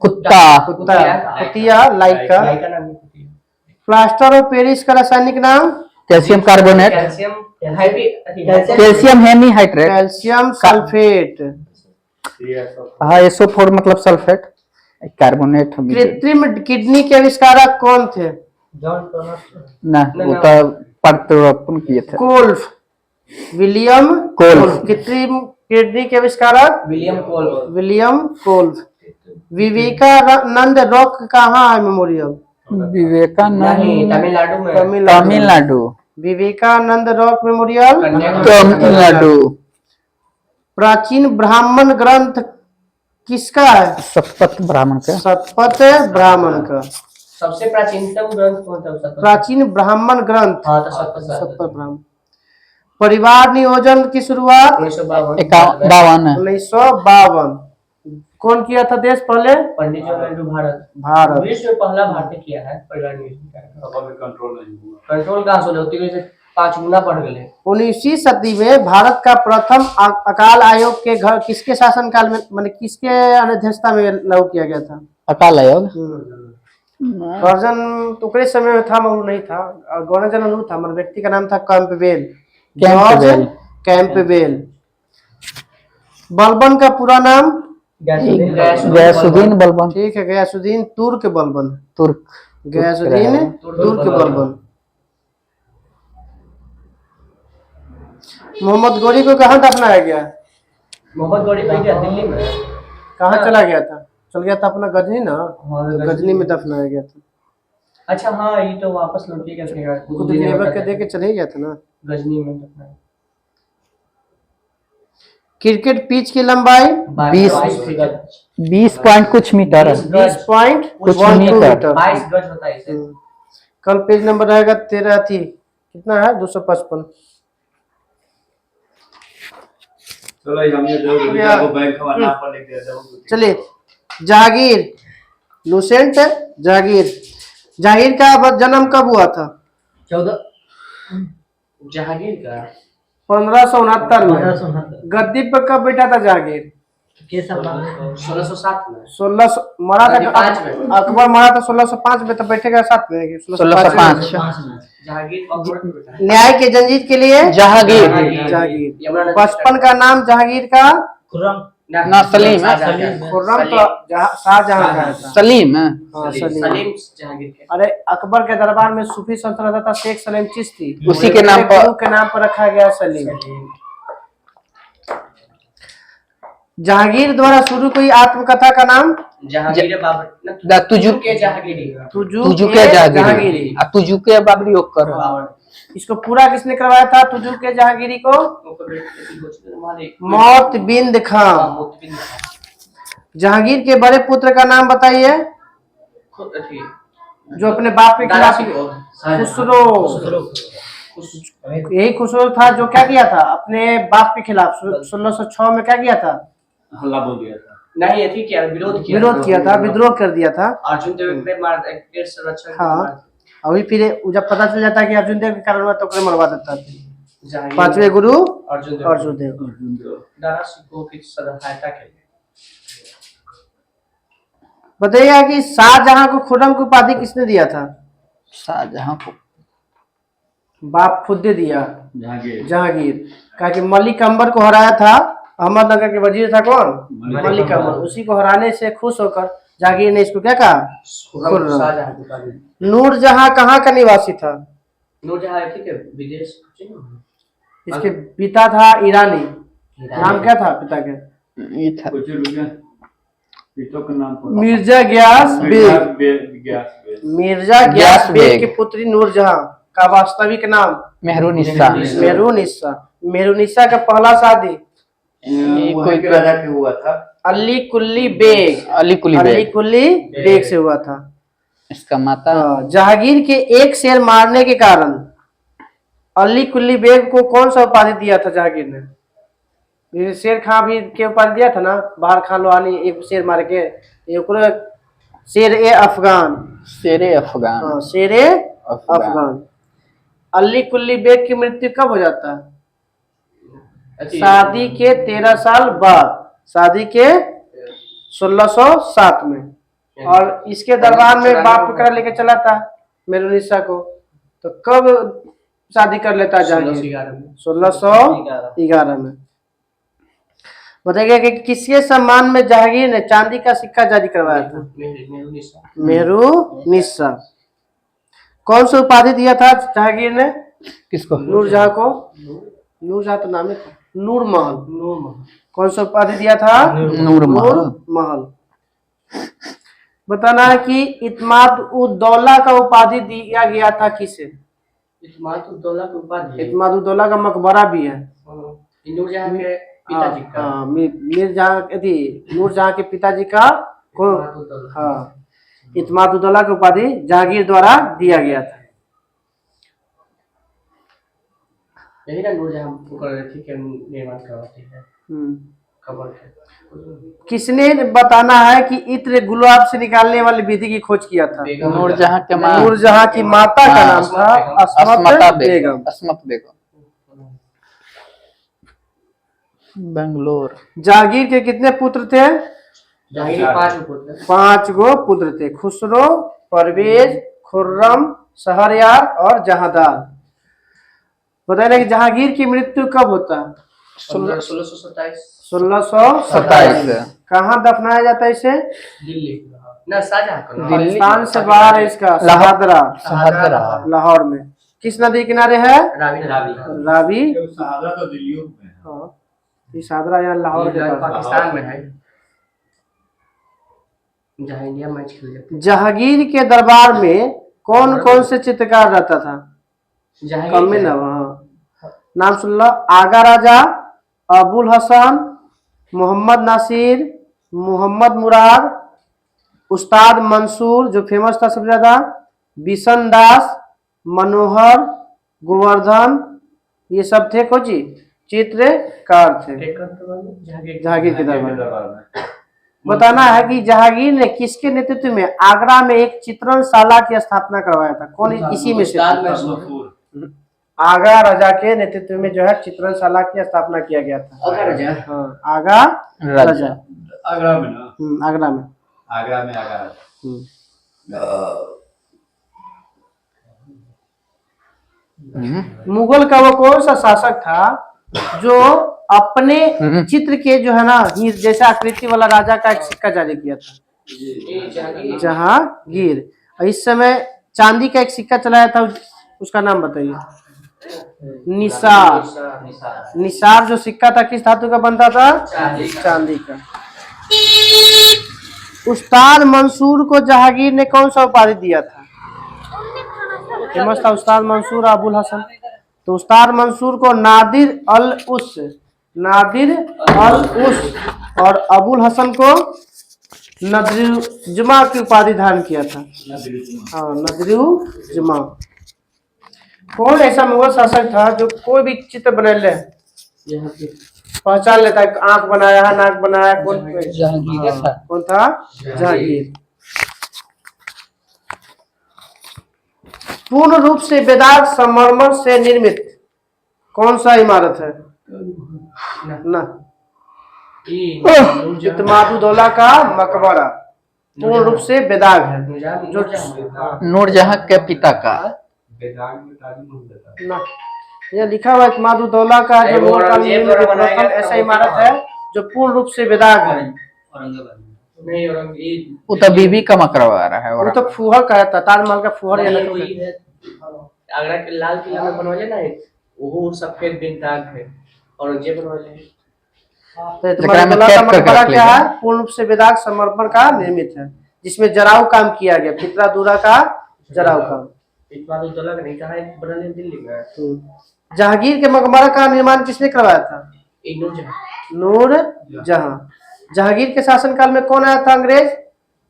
कुत्ता। कुतिया, लाइका। नाम है कुतिया। प्लास्टर ऑफ पेरिस का रासायनिक नाम? Calcium carbonate. Calcium hemihydrate. Calcium sulphate. हाँ, SO4 मतलब सल्फेट। कार्बोनेट। कृत्रिम किडनी के आविष्कारक कौन थे? ना, वो तो प्रत्यारोपण किए थे। कोल्फ। विलियम कोल्फ। कृत्रिम किडनी के आविष्कारक? विलियम कोल्फ। विवेकानंद रॉक कहाँ है memorial? Vivekananda Tamil Nadu. Vivekananda rock memorial Tamil Nadu. प्राचीन ब्राह्मण ग्रंथ किसका है? शतपथ ब्राह्मण का। शतपथ ब्राह्मण का। सबसे प्राचीनतम ग्रंथ कौन था? प्राचीन ब्राह्मण ग्रंथ। हाँ, तो शतपथ ब्राह्मण। परिवार नियोजन की शुरुआत? 1952। कौन किया था देश पहले? पंडित जवाहरलाल नेहरू। भारत। विश्व में पहला भारतीय किया है परिवार नियोजन। कंट्रोल कहाँ से होती है? 5 गुना बढ़ गए। 19वीं सदी में भारत का प्रथम अकाल आयोग के घर किसके शासनकाल में, माने किसके अध्यक्षता में लागू किया गया था? अकाल आयोग गर्जन टुकड़े समय में था, मगर नहीं था। गवर्नर जनरल था, मगर व्यक्ति का नाम था कैंपबेल, जॉर्ज कैंपबेल। बलबन का पूरा नाम? गयासुद्दीन बलबन। ठीक है, गयासुद्दीन तुर्क बलबन। तुर्क। गयासुद्दीन तुर्क बलबन। मोहम्मद गौरी को कहाँ दफनाया गया? मोहम्मद गौरी दिल्ली में। कहाँ चला गया था? चल गया था अपना गजनी ना, गजनी में दफनाया गया था। अच्छा हाँ, ये तो वापस लौट के दे के चले गया था ना, गजनी में दफनाया। क्रिकेट पिच की लंबाई? 20 पॉइंट कुछ मीटर। 20 पॉइंट कुछ मीटर। 22 गज होता है इसे। कल पेज नंबर रहेगा 13 थी, कितना है? 255। चलिए, जहांगीर, लुसेंट जहांगीर। जहांगीर का जन्म कब हुआ था? 14 जहांगीर का 1569 में। गद्दी पर कब बैठा था जहांगीर? 1607 में। 16 मरा था अकबर, मरा था 1605 में, तो बैठेगा 7 में। 1605। जहांगीर न्याय के जंजीर के लिए जहांगीर। जहांगीर। बचपन का नाम जहांगीर का? खुर्रम। ना, सलीम। खुर्रम तो शाहजहां का था। सलीम। सलीम जहांगीर के। अरे अकबर के दरबार में सूफी संत रहता था, शेख सलीम चिश्ती, उसी के नाम पर रखा गया सलीम। जहांगीर द्वारा शुरू हुई आत्मकथा का नाम? जहांगीर बाबरी। तुजुके जहांगीरी। तुजुके बाबरी ओकर। इसको पूरा किसने करवाया था तुजुके जहांगीरी को? मोतबिंद खां। जहांगीर के बड़े पुत्र का नाम बताइए, जो अपने बाप के खिलाफ? खुसरो। यही खुसरो था जो क्या किया था अपने बाप के खिलाफ? 1606 में क्या किया था? हल्ला बोल दिया था। नहीं, ये किया, विरोध किया था, विद्रोह कर दिया था। अर्जुन देव पे मार एक संरक्षण। हाँ, अभी फिर जब पता चल जाता है कि अर्जुन देव के कारण हुआ, तो उन्हें मरवा देता था। 5वें गुरु अर्जुन देव। दारा सिखों की सहायता के लिए। बताइए कि शाहजहां को खुर्रम की उपाधि किसने दिया था? शाहजहां को बाप खुद दे दिया, जहांगीर। कहा कि मलिक अंबर को हराया था, अहमदनगर के वजीर था कौन? मलिक अंबर। उसी को हराने से खुश होकर जहांगीर ने इसको क्या कहा? खुर्रम। नूरजहां कहाँ का निवासी था? नूरजहां विदेश। इसके पिता था ईरानी, नाम क्या था पिता के? ये था कुछ रुपया पिता का नाम मिर्जा गयास बेग। मिर्जा गयास बेग की पुत्री नूरजहां का वास्तविक नाम? मेहरुनिसा। मेहरुनिसा। मेहरुनिसा का पहला शादी ये कोई राजा के हुआ था। अली कुली बेग। अली कुली अली बेग। कुली बेग से हुआ था। इसका माता जहांगीर के एक शेर मारने के कारण अली कुली बेग को कौन सा उपाधि दिया था जहांगीर ने? जैसे शेर खां भी के उपाधि दिया था ना, बाहर खान लोहानी एक शेर मार के, शेर ए अफगान। शेरे अफगान। हाँ, शेर ए अफगान। अली कुली बेग की मृत्यु कब हो जाता है? शादी के 13 साल बाद, शादी के 1607 में। और इसके दरबार में बाप पकड़ा लेके चला था मेहरुनिसा को, तो कब शादी कर लेता है जहांगीर? 1611 में। बताइएगा कि किसके सम्मान में जहांगीर ने चांदी का सिक्का जारी करवाया था? मेहरुनिसा। कौन सा उपाधि दिया था जहांगीर ने किसको? नूरजहां को? नूरजहां तो नाम था। नूरमहल। कौन सा उपाधि दिया था? नूरमहल। बताना है कि इत्माद उद दौला का उपाधि दिया गया था किसे? इत्माद उद दौला की उपाधि? इत्माद उद दौला का मकबरा भी है। नूरजहां के पिताजी का। हाँ, नूरजहां के पिताजी का हाँ, इत्माद उद दौला की उपाधि जहांगीर द्वारा दिया गया था। यही ना नूरजहां के निर्माण करवाती है कब्र के। किसने बताना है कि इत्र गुलाब से निकालने वाली विधि की खोज किया था? नूरजहां के मां। नूरजहां की माता का नाम था अस्मत बेगम। अस्मत बेगम। बेंगलोर। जहांगीर के कितने पुत्र थे? जहांगीर के 5 पुत्र। 5 गो पुत्र थे। खुसरो, परवेज, खुर्रम, शहरयार और जहांदार। बताइए कि जहांगीर की मृत्यु कब होता है? 1627। कहाँ दफनाया जाता है इसे? दिल्ली ना, शाहजहां। पाकिस्तान से बाहर है इसका शहादरा, लाहौर में। किस नदी किनारे है? रावी। शहादरा तो दिल्ली में है। हाँ, ये शहादरा यहाँ लाहौर के पास पाकिस्तान में है, जहाँ इंडिया मैच खेल जाता है। जहांगीर के दरबार में कौन कौन से चित्रकार रहता था? कम में ना, वहाँ नाम सुन लो। आगा राजा, अबुल हसन, मोहम्मद नासिर, मोहम्मद मुराद, उस्ताद मंसूर जो फेमस था सबसे ज्यादा, बिशन दास, मनोहर, गोवर्धन, ये सब थे कोची चित्रकार थे जहांगीर के दरबार में। बताना है कि जहांगीर ने किसके नेतृत्व में आगरा में एक चित्रणशाला की स्थापना करवाया था? कौन इसी में से? आगा राजा के नेतृत्व में जो है चित्रणशाला की स्थापना किया गया था। आगा राजा। हाँ, आगा राजा। आगरा में ना? आगरा में। आगरा में आगरा राजा। मुगल का वो कौन सा शासक था जो अपने चित्र के जो है ना जैसा आकृति वाला राजा का एक सिक्का जारी किया था? जहांगीर। इस समय चांदी का एक सिक्का चलाया था, उसका नाम बताइए। निसार। निसार जो सिक्का था किस धातु का बनता था? चांदी का। उस्ताद मंसूर को जहांगीर ने कौन सा उपाधि दिया था? फेमस था उस्ताद मंसूर, अबुल हसन। तो उस्ताद मंसूर को नादिर अल उस और अबुल हसन को नदरुज्जमा की उपाधि धारण किया था। हाँ, नदरुज्जमा। कौन ऐसा मुगल शासक था जो कोई भी चित्र बना ले पहचान लेता है? आंख बनाया है, नाक बनाया, कौन? जहांगीर था। कौन था? जहांगीर। पूर्ण रूप से बेदाग संगमरमर से निर्मित कौन सा इमारत है? ना, इत्माद उद दौला का मकबरा पूर्ण रूप से बेदाग है। जो नूरजहां के पिता का ना, ये लिखा हुआ इत्माद उद दौला का जो मुगल काल में प्रथम ऐसा इमारत है जो पूर्ण रूप से बेदाग है। वो तो बीबी का मकबरा है। वो तो फुहर का है, ताजमहल का फुहर। आगरा के लाल किला में बनवाइए ना, वो सफेद बिनताग है औरंगजेब बनवाले हैं। तो जकरा में गला का कैद करके मकबरा रख क्या लेगा। है? पूर्ण रूप से वेदांत समर्पण का निर्मित है, जिसमें जराव काम किया गया, फितरा दूरा का जराव काम। इतना तो दौलत नहीं कहा है बनाने दिल्ली में। जहांगीर के मकबरा का निर्माण किसने करवाया था? इग्नोर जहां नूर जहां। जहांगीर के शासनकाल में कौन आया था अंग्रेज?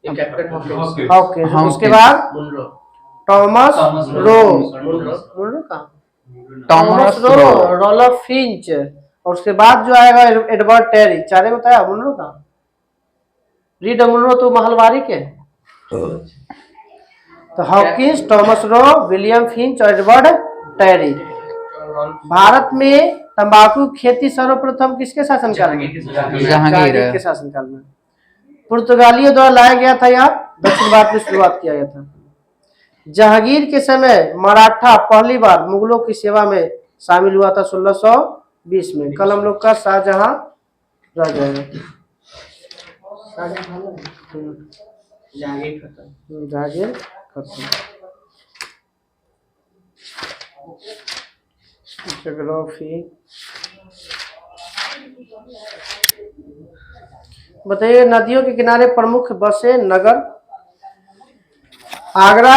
Captain Hawkins Hawkins. हॉकिंस। उसके बाद Munro Thomas Roe, Munro Munro कहाँ? टॉमस रो, रोलफ फिंच, और उसके बाद जो आएगा एडवर्ड टेरी। चारे बताया। मुनरो का रीड मुनरो तो महलवारी के। तो Hawkins, Thomas Roe, William Finch और एडवर्ड टेरी। भारत में तंबाकू खेती सर्वप्रथम किसके शासनकाल में? जहांगीर के शासनकाल में। पुर्तगालियों द्वारा लाया गया था यहाँ, दक्षिण भारत में शुरुआत किया गया था। जहांगीर के समय मराठा पहली बार मुगलों की सेवा में शामिल हुआ था 1620 में। कल हम लोग का शाहजहां रह जाएगा। जहांगीर खत्म। जहांगीर खत्म। ज्योग्राफी बताइए। नदियों के किनारे प्रमुख बसे नगर? आगरा,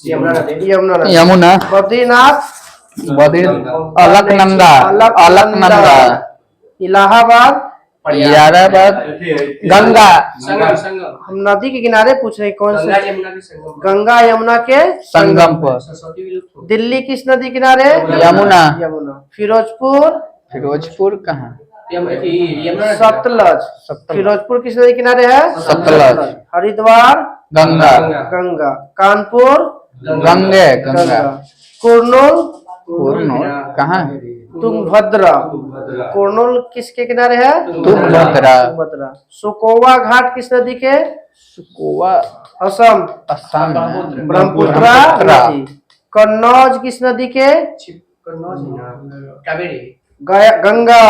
यमुना नदी, यमुना नदी, यमुना, बद्रीनाथ, अलकनंदा, अलकनंदा, इलाहाबाद, इलाहाबाद, गंगा। संगम संगम हम नदी के किनारे पूछ रहे हैं कौन गंगा से? यमुना के संगम। गंगा यमुना के संगम पर। सरस्वती विलुप्त हो दिल्ली किस नदी किनारे? यमुना। यमुना। फिरोजपुर, फिरोजपुर कहाँ? यमुना सतलज। फिरोजपुर किस नदी किनारे है? सतलज। हरिद्वार, गंगा। गंगा। कानपुर, गंगे, गंगा। कुर्नूल, कुर्नूल कहाँ है? तुंगभद्रा। कुर्नूल किसके किनारे है? तुंगभद्रा। तुंगभद्रा। सुकोवा घाट किस नदी के? सुकोवा असम, असम में। ब्रह्मपुत्रा नदी। कन्नौज किस नदी के? कावेरी गंगा।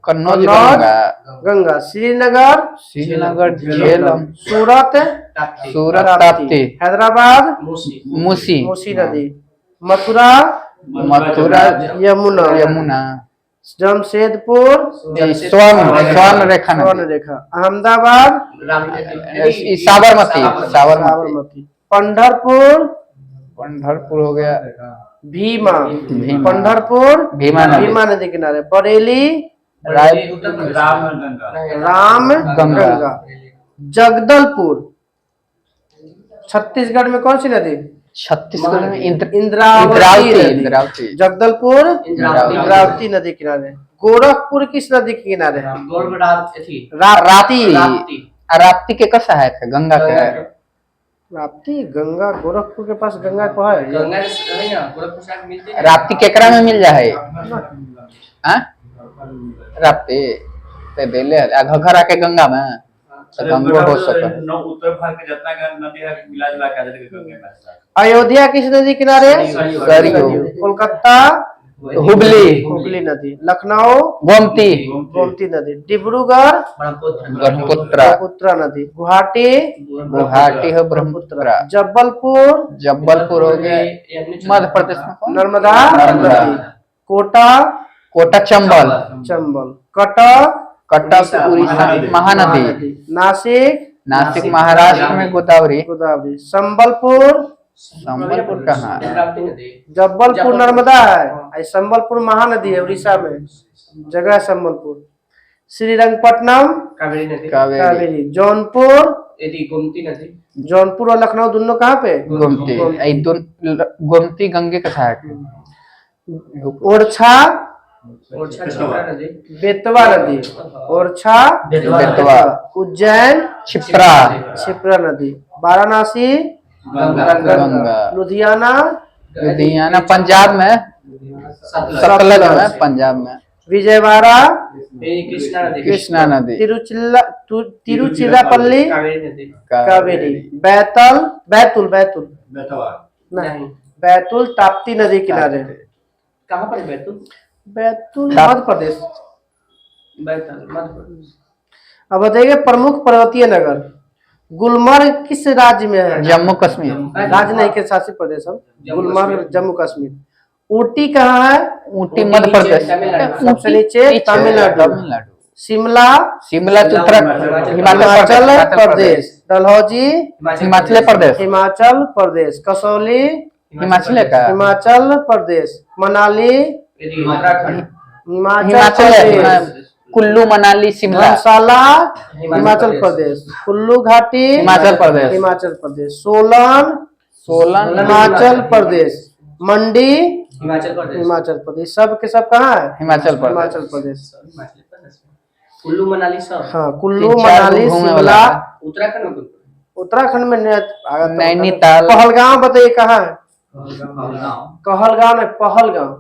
कन्नौज कन्नौज, गंगा। गंगा। श्रीनगर, श्रीनगर झेलम। सूरत, ताप्ती सूरत ताप्ती। हैदराबाद, मूसी मूसी। मूसी नदी। मथुरा, मथुरा यमुना। यमुना। जमशेदपुर, स्वर्ण रेखा नदी। स्वर्ण रेखा। अहमदाबाद, साबरमती। साबरमती। साबरमती। पंढरपुर, पंढरपुर हो गया। भीमा। भीमा। पंढरपुर, भीमा नदी। भीमा नदी किनारे। बरेली, राम राम गंगा। गंगा। जगदलपुर छत्तीसगढ़ में कौन सी नदी? छत्तीसगढ़ में इंद्रावती नदी। इंद्रावती। जगदलपुर, इंद्रावती। इंद्रावती नदी किनारे। गोरखपुर किस नदी के किनारे है? राप्ती। राप्ती। राप्ती के का सहायक है? गंगा के है। राप्ती, गंगा। गोरखपुर के पास गंगा को है। गंगा नहीं ना गोरखपुर साइड मिलते हैं। राप्ती केकरा में मिल जाए? हाँ? राप्ती ते देले घघरा के गंगा में तो गंगो हो सके। उत्तर भारत के जितना नदी है मिला जुला के गंगे में है। अयोध्या किस नदी किनारे? सरयू। कोलकाता, हुबली। हुगली नदी। लखनऊ, गोमती। गोमती नदी। डिब्रूगढ़, ब्रह्मपुत्र। ब्रह्मपुत्र नदी। गुवाहाटी, गुवाहाटी हो ब्रह्मपुत्र। जबलपुर, जबलपुर हो गया मध्य प्रदेश में। कौन? नर्मदा नर्मदा। नदी। कोटा, कोटा चंबल। चंबल। कटक, कटक उड़ीसा महानदी। नासिक, नासिक महाराष्ट्र में गोदावरी। गोदावरी। संबलपुर, संबलपुर कहाँ? जबलपुर नर्मदा है। संबलपुर महानदी है उड़ीसा में, जगह है संबलपुर। श्रीरंगपट्टनम, कावेरी नदी। कावेरी। जौनपुर, गोमती नदी। जौनपुर और लखनऊ दोनों कहाँ पे? गोमती। गोमती गंगे का सहायक है। ओरछा, छिप्रा नदी। बेतवा नदी। ओरछा, बेतवा। उज्जैन, छिप्रा। छिप्रा नदी। वाराणसी, गंगा। लुधियाना, लुधियाना पंजाब में। सतलज में पंजाब में। विजयवाड़ा, कृष्णा नदी। कृष्णा नदी। तिरुचिरापल्ली, कावेरी नदी। कावेरी। बैतल, बैतुल, बैतुल नहीं, नहीं। बैतुल ताप्ती नदी किनारे। कहाँ पर है बैतूल? बैतुल मध्य प्रदेश। बैतूल मध्य प्रदेश। अब बताइए प्रमुख पर्वतीय नगर। गुलमर्ग किस राज्य में है? जम्मू कश्मीर। राज्य नहीं के शासित प्रदेश। अब गुलमर्ग जम्मू कश्मीर। ऊटी कहाँ है? ऊटी मध्य प्रदेश। सबसे नीचे तमिलनाडु। तमिलनाडु। शिमला शिमला तो उत्तराखंड हिमाचल प्रदेश। डलहौजी हिमाचल प्रदेश। हिमाचल प्रदेश। कसौली हिमाचल का हिमाचल प्रदेश। मनाली उत्तराखंड। हिमाचल हिमाचल प्रदेश। कुल्लू मनाली शिमला धर्मशाला हिमाचल प्रदेश। कुल्लू घाटी हिमाचल प्रदेश। हिमाचल प्रदेश। सोलन सोलन हिमाचल प्रदेश। मंडी हिमाचल प्रदेश। हिमाचल प्रदेश। सब के सब कहाँ है? हिमाचल प्रदेश। हिमाचल प्रदेश। हिमाचल प्रदेश। कुल्लू मनाली सब। हाँ, कुल्लू तीन चार मनाली घूमने शिमला। वाला है। उत्तराखंड में कौन? उत्तराखंड में नैनीताल। पहलगांव बताइए कहाँ है? कहलगांव। कहलगांव नहीं, पहलगांव।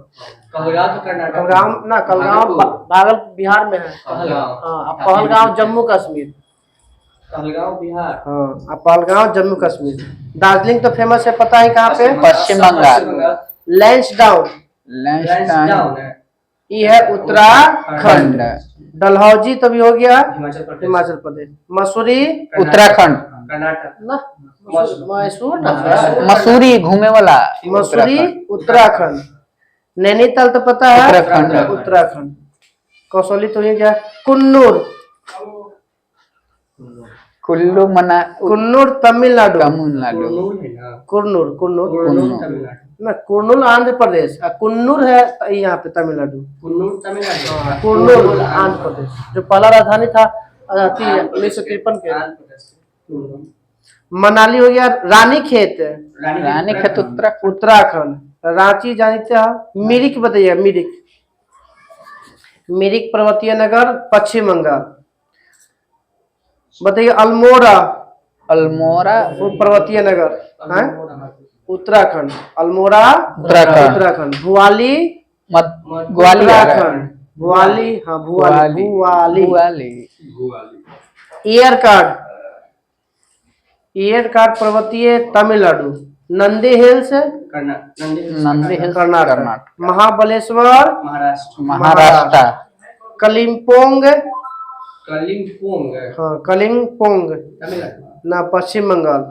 कहलगांव तो कर्नाटक। कहलगांव ना, कहलगांव भागलपुर बिहार में है। कहलगांव। हाँ, अब पहलगांव जम्मू कश्मीर। कहलगांव बिहार। हाँ, अब पहलगांव जम्मू कश्मीर। दार्जिलिंग तो फेमस है, पता है कहाँ पे? पश्चिम बंगाल। लैंसडाउन लैंसडाउन है। ये है उत्तराखंड। डलहौजी तो भी हो गया हिमाचल प्रदेश। हिमाचल प्रदेश। मसूरी उत्तराखंड। कर्नाटक। ना, मैसूर ना, मसूरी घूमे वाला मसूरी उत्तराखंड। नैनीताल तो पता है उत्तराखंड। उत्तराखंड। कसौली तो ये क्या? कुन्नूर कुल्लू मना कुन्नूर तमिलनाडु। तमिलनाडु। कुर्नूल है ना। कुन्नूर कुन्नूर कुर्नूल तमिलनाडु। ना, कुर्नूल आंध्र प्रदेश और कुन्नूर है यहाँ पे तमिलनाडु। कुर्नूल तमिलनाडु। कुर्नूल आंध्र प्रदेश, जो पहला राजधानी था 1953 के। आंध्र प्रदेश। कुर्नूल। मनाली हो गया। रानीखेत रानीखेत उत्तराखंड। उत्तराखंड। रांची जानते हो? मिरिक बताइए। मिरिक मिरिक पर्वतीय नगर पश्चिम बंगाल। बताइए अल्मोड़ा अल्मोड़ा वो पर्वतीय नगर है उत्तराखंड। अल्मोड़ा उत्तराखंड। उत्तराखंड। भुआली ग्वालियर। उत्तराखंड। भुआली हाँ भुआली भुआली। ग्वाली। एयरकार्ड पर्वतीय तमिलनाडु। Nandi hills Nandi hills Karnataka. महाबलेश्वर महाराष्ट्र। महाराष्ट्र। कलिम्पोंग कलिम्पोंग हाँ कलिम्पोंग तमिलनाडु। ना, पश्चिम बंगाल।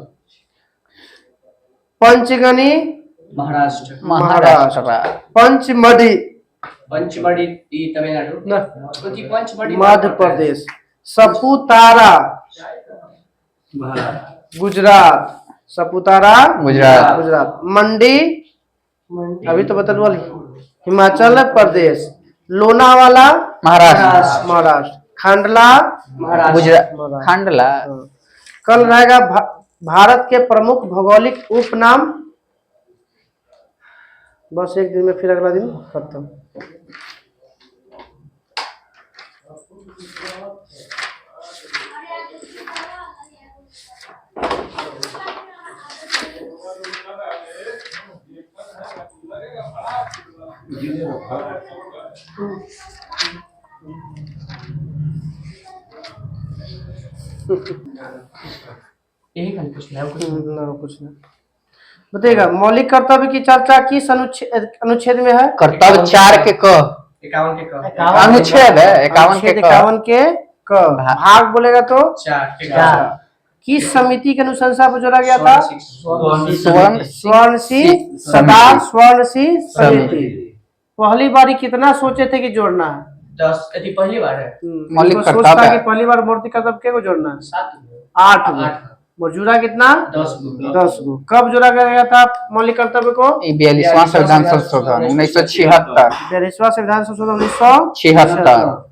पंचगनी महाराष्ट्र। महाराष्ट्र। पंचमढ़ी पंचमढ़ी तमिलनाडु। ना, पंचमढ़ी मध्य प्रदेश। सपुतारा गुजरात। सपुतारा गुजरात। गुजरात। मंडी अभी तो बता वाली हिमाचल प्रदेश। लोनावाला महाराष्ट्र। महाराष्ट्र। खांडला गुजरात। महाराष्ट्र। खांडला। कल रहेगा भारत के प्रमुख भौगोलिक उपनाम। बस एक दिन में, फिर अगला दिन खत्म। यही खाली पूछना है, कुछ ना कुछ नहीं। बताइएगा मौलिक कर्तव्य की चर्चा किस अनुच्छेद में है? कर्तव्य 4 के क 51 के क। अनुच्छेद है 51 के क। 51 के क। भाग बोलेगा तो 4 के क। किस समिति की अनुशंसा पर जोड़ा गया था? स्वर्ण सरदार स्वर्ण सिंह समिति। पहली बार कितना सोचे थे कि जोड़ना है? 10 यदि पहली बार है। मौलिक सोचता कर्तव्य कि पहली बार मूर्ति कर्तव्य को जोड़ना है? 7 8 गो। जुड़ा कितना? 10 10 गो। कब जोड़ा गया था मौलिक कर्तव्य को? 42वां संविधान संशोधन 1976। 42वां संविधान संशोधन 1976। 76।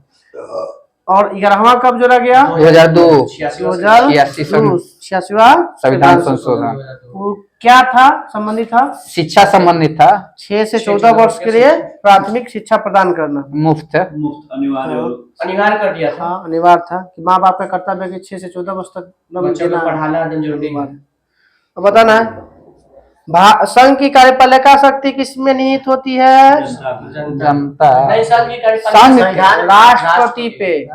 और 11वां कब जोड़ा गया? 2002। 86वां संविधान संशोधन वो क्या था? संबंधित था शिक्षा संबंधित था। 6 से 14 वर्ष के लिए प्राथमिक शिक्षा प्रदान करना मुफ्त अनिवार्य कर दिया था। हाँ, अनिवार्य था कि माँ बाप का कर्तव्य है कि 6 से 14 वर्ष तक बच्चों को पढ़ाना एकदम जरूरी है। अब बताना है संघ की कार्यपालिका शक्ति किसमें निहित होती है? जनता। नहीं, संघ की संघ राष्ट्रपति पे।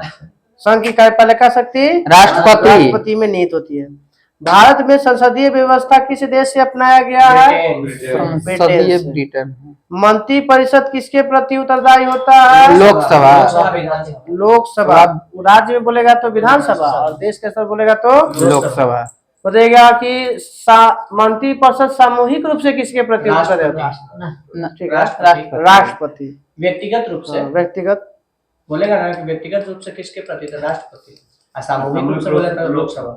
संघ की कार्यपालिका शक्ति राष्ट्रपति में निहित होती है। भारत में संसदीय व्यवस्था किस देश से अपनाया गया है? संसदीय ब्रिटेन। मंत्री परिषद किसके प्रति उत्तरदायी होता है? लोकसभा। लोकसभा। राज्य में बोलेगा तो विधानसभा और देश के स्तर बोलेगा तो लोकसभा। बताइएगा कि मंत्रिपरिषद सामूहिक रूप से किसके प्रति उत्तर है? ठीक है, राष्ट्रपति। व्यक्तिगत रूप से व्यक्तिगत बोलेगा ना कि व्यक्तिगत रूप से किसके प्रति? तो राष्ट्रपति। सामूहिक रूप से बोले तो लोकसभा।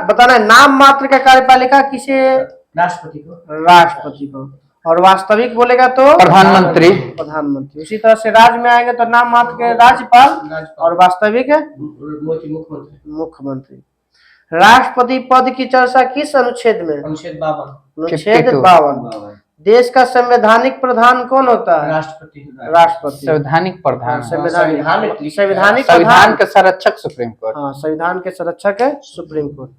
बताना है, नाम मात्र का कार्यपालिका किसे? राष्ट्रपति को। राष्ट्रपति को। और वास्तविक बोलेगा तो प्रधानमंत्री। प्रधानमंत्री। उसी तरह से राज्य में आएंगे तो नाम मात्र के राज्यपाल और वास्तविक है मुख्यमंत्री। मुख्यमंत्री। राष्ट्रपति पद की चर्चा किस अनुच्छेद में? अनुच्छेद 52। अनुच्छेद 52। देश का संवैधानिक प्रधान कौन होता है? राष्ट्रपति। राष्ट्रपति। संवैधानिक प्रधान। संविधान के संरक्षक सुप्रीम कोर्ट। हाँ, संविधान के संरक्षक है सुप्रीम कोर्ट।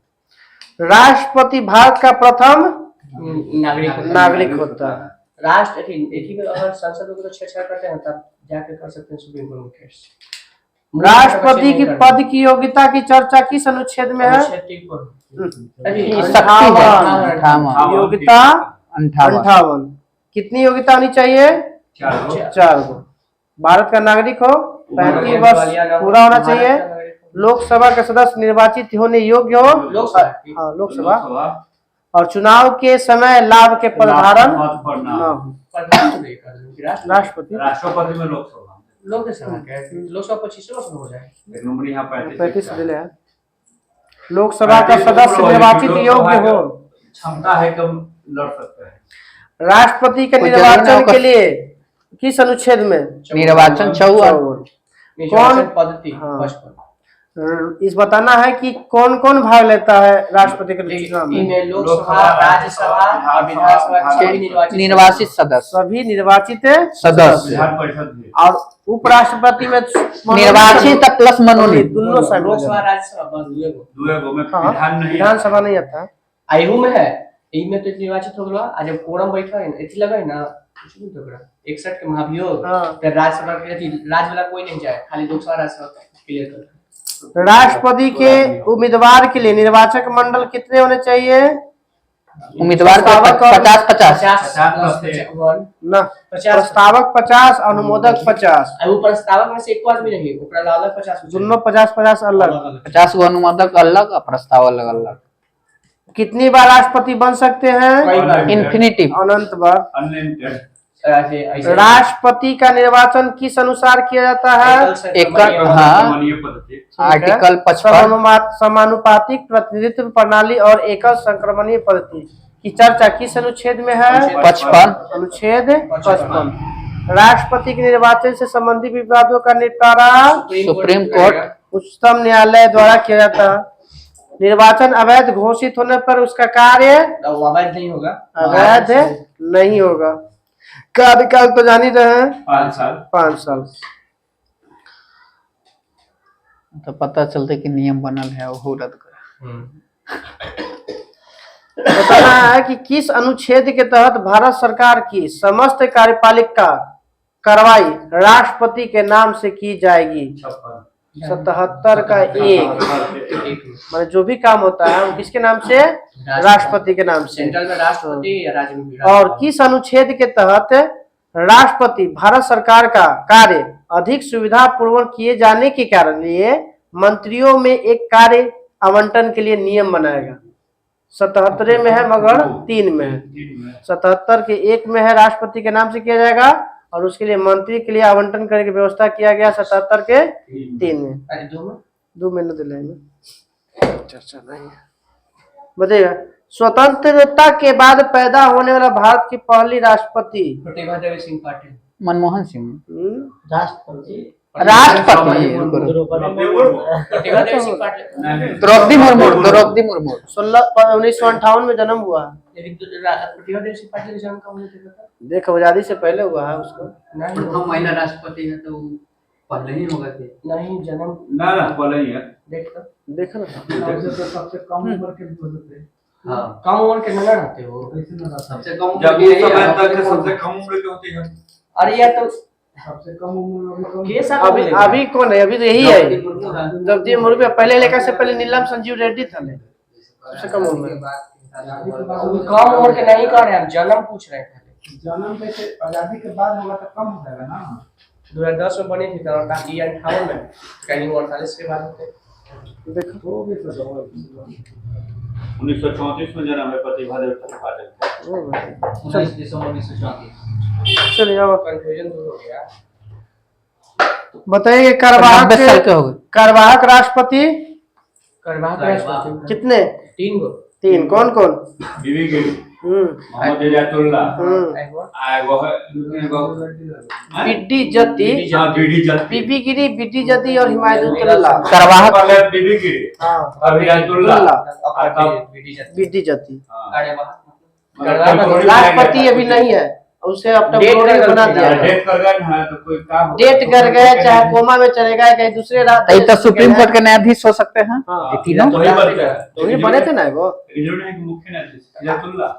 राष्ट्रपति भारत का प्रथम नागरिक होता है। राष्ट्र में अगर संसद में तो छेड़छाड़ करते हैं तब जाके कर सकते हैं सुप्रीम कोर्ट में केस। राष्ट्रपति की पद की योग्यता की चर्चा किस अनुच्छेद में है? योग्यता 58। कितनी योग्यता होनी चाहिए? 4 गो। भारत का नागरिक हो, 35 वर्ष पूरा होना चाहिए, लोकसभा का सदस्य निर्वाचित होने योग्य हो, लोकसभा, और चुनाव के समय लाभ के पदधारण न हो। राष्ट्रपति में लोकसभा 25 वर्ष में हो जाए। 35 जिले हैं। लोकसभा का सदस्य निर्वाचित योग्य हो, क्षमता है कम लड़ सकते हैं। राष्ट्रपति के निर्वाचन के लिए किस अनुच्छेद में? निर्वाचन 54। कौन पद्धति? इस बताना है कि कौन कौन भाग लेता है राष्ट्रपति के चुनाव में? लोकसभा, राज्यसभा और विधानसभा निर्वाचित सदस्य। सभी निर्वाचित सदस्य। और उपराष्ट्रपति में निर्वाचित प्लस मनोनीत दोनों शामिल। लोकसभा, राज्यसभा, विधानसभा नहीं आता। आयु में है ई में तो निर्वाचित हो गया। आज जब कोरम बैठा है इतनी लगा है ना, कुछ नहीं तो 61 के महाभियोग। फिर राज्यसभा के राज्य वाला कोई नहीं जाए, खाली लोकसभा राज्यसभा क्लियर कर। राष्ट्रपति के उम्मीदवार के लिए निर्वाचक मंडल कितने होने चाहिए? उम्मीदवार का 50-50 ना, प्रस्तावक 50, अनुमोदक 50। वो प्रस्तावक में से एक आदमी नहीं, ऊपर अलग 50, दोनों 50-50 अलग। 50 गो अनुमोदक अलग और प्रस्ताव अलग अलग। कितनी बार राष्ट्रपति बन सकते हैं? इन्फिनिटिव, अनंत बार। अनलिमिटेड। राष्ट्रपति का निर्वाचन किस अनुसार किया जाता है? आर्टिकल 55। समानुपातिक प्रतिनिधित्व प्रणाली और एकल संक्रमणीय पद्धति की चर्चा किस अनुच्छेद में है? 55। अनुच्छेद 55। राष्ट्रपति के निर्वाचन से संबंधित विवादों का निपटारा सुप्रीम कोर्ट, उच्चतम न्यायालय द्वारा किया जाता है। निर्वाचन अवैध घोषित होने पर उसका कार्य अवैध नहीं होगा। अवैध नहीं होगा। कार्यकाल तो जान ही रहे हैं, 5 साल। तो पता चलता कि नियम बनल है वो रद्द कर। बताना है कि किस अनुच्छेद के तहत भारत सरकार की समस्त कार्यपालिका कार्रवाई राष्ट्रपति के नाम से की जाएगी? 77 का 1। मतलब जो भी काम होता है वो किसके नाम से? राष्ट्रपति के नाम से। सेंट्रल में राष्ट्रपति या राज्य में? और किस अनुच्छेद के तहत राष्ट्रपति भारत सरकार का कार्य अधिक सुविधा पूर्वक किए जाने के कारण लिए मंत्रियों में एक कार्य आवंटन के लिए नियम बनाएगा? 77 में है मगर 3 में है। 77 के 1 में है राष्ट्रपति के नाम से किया जाएगा और उसके लिए मंत्री के लिए आवंटन करने की व्यवस्था किया गया 77 के 3 में। 2 में चर्चा नहीं है। बताइएगा, स्वतंत्रता के बाद पैदा होने वाला भारत की पहली राष्ट्रपति? प्रतिभा देवी सिंह पाटिल। मनमोहन सिंह। राष्ट्रपति प्रतिभा देवी सिंह पाटिल। द्रौपदी मुर्मू 1958 में जन्म हुआ। प्रतिभा देवी सिंह पाटिल जन्म कब हुआ था? देखो आजादी से पहले हुआ है उसको। नहीं, महिला राष्ट्रपति है तो पहले ही होगा। नहीं, जन्म ना पहले ही है। देखो सबसे कम उम्र के भी होते हैं। हाँ, कम उम्र के नजर आते हो। सबसे कम जब उस समय तक सबसे कम उम्र के होती है। अरे यार तो सबसे कम उम्र अभी कौन है? अभी तो यही है द्रौपदी मुर्मू। पहले लेकर से पहले नीलम संजीव रेड्डी था। सबसे कम उम्र। कम उम्र के नहीं कर रहे हैं, जन्म पूछ रहे थे। जन्म पे आजादी के बाद होगा तो कम हो जाएगा ना। 2010 में बनी थी तो बाकी 58 में, कहीं 48 के बाद होते। देखो 1934 में जन्म है प्रतिभा देवता पाटिल का। 19 दिसंबर 1934। चलिए अब कंफ्यूजन दूर हो गया। बताइए 90 साल के हो गए। कार्यवाहक राष्ट्रपति कार्यवाहक राष्ट्रपति कितने? 3 गो। 3 कौन कौन? बीबी गिरी, मोहम्मद इजातुल्लाह, बिड्डी जती, बीडी जती, बीबी गिरी, बिड्डी जती और हिमायतुल्लाह। कार्यवाहक पहले बीबी गिरी, अब इजातुल्लाह, बिड्डी जती। कार्यवाहक राष्ट्रपति अभी नहीं है, उसे अपना डेट बोर्ड कर बना दिया दिया है। है। डेट कर गए ना तो कोई काम डेट कर गए, चाहे कोमा में चले गए, कहीं दूसरे ये तो सुप्रीम कोर्ट के न्यायाधीश हो सकते हैं। हाँ। ये तीनों वही बनता है। तो ये बने थे ना वो। इन्होंने एक मुख्य न्यायाधीश इजातुल्लाह,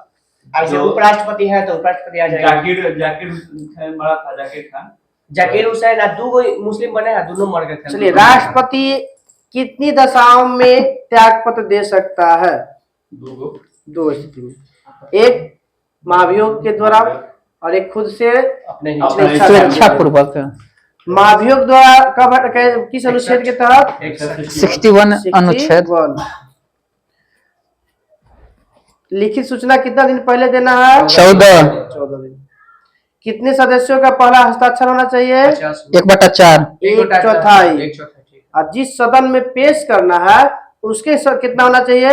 ऐसे उपराष्ट्रपति है तो उपराष्ट्रपति आ जाएगा। जाकिर हुसैन बड़ा था, जाकिर खान, जाकिर हुसैन 2 मुस्लिम बने हैं, दोनों मर गए थे। चलिए राष्ट्रपति कितनी दशाओं में त्याग पत्र दे सकता है? 2 स्थिति में, एक महाभियोग के द्वारा और एक खुद से अपने अपने ही इच्छा से। स्वेच्छा पूर्वक। महाभियोग द्वारा कब किस अनुच्छेद के तहत? 61 अनुच्छेद। 61। लिखित सूचना कितना दिन पहले देना है? 14। 14 दिन। कितने सदस्यों का पहला हस्ताक्षर होना चाहिए? 1/4। 1/4। 1/4। और जिस सदन में पेश करना है उसके कितना होना चाहिए?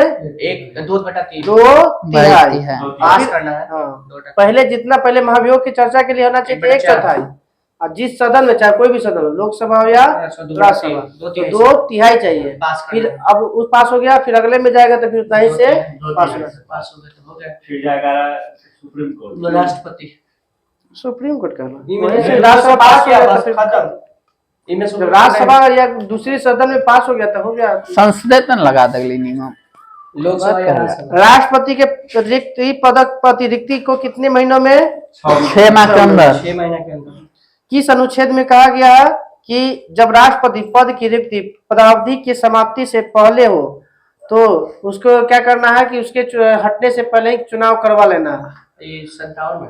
2/3। 2/3 है। पास करना है। हाँ। 2/3। पहले जितना पहले महाभियोग की चर्चा के लिए होना चाहिए 1/4। और जिस सदन में, चाहे कोई भी सदन हो, लोकसभा हो या राज्यसभा, तो 2/3 चाहिए। पास फिर करना अब उस पास हो गया, फिर अगले में जाएगा तो फिर उतना ही से पास होना। पास हो गए तो हो गया। फिर जाएगा सुप्रीम कोर्ट, राष्ट्रपति सुप्रीम कोर्ट करना। इनमें वहीं से से राज्यसभा पास हो गया बस तो फिर खत्म। इनमें जब राज्यसभा या दूसरी सदन में पास हो गया तो हो गया। संसद में लगा दगली नियम। लोकसभा या राज्यसभा। राष्ट्रपति के रिक्त पदक प्रतिरिक्ति को कितने महीनों में? 6 माह के अंदर। 6 महीने के अंदर। किस अनुच्छेद में कहा गया है कि जब राष्ट्रपति पद की रिक्ति पदावधि की समाप्ति से पहले हो तो उसको क्या करना है कि उसके हटने से पहले ही चुनाव करवा लेना है? ये 57 में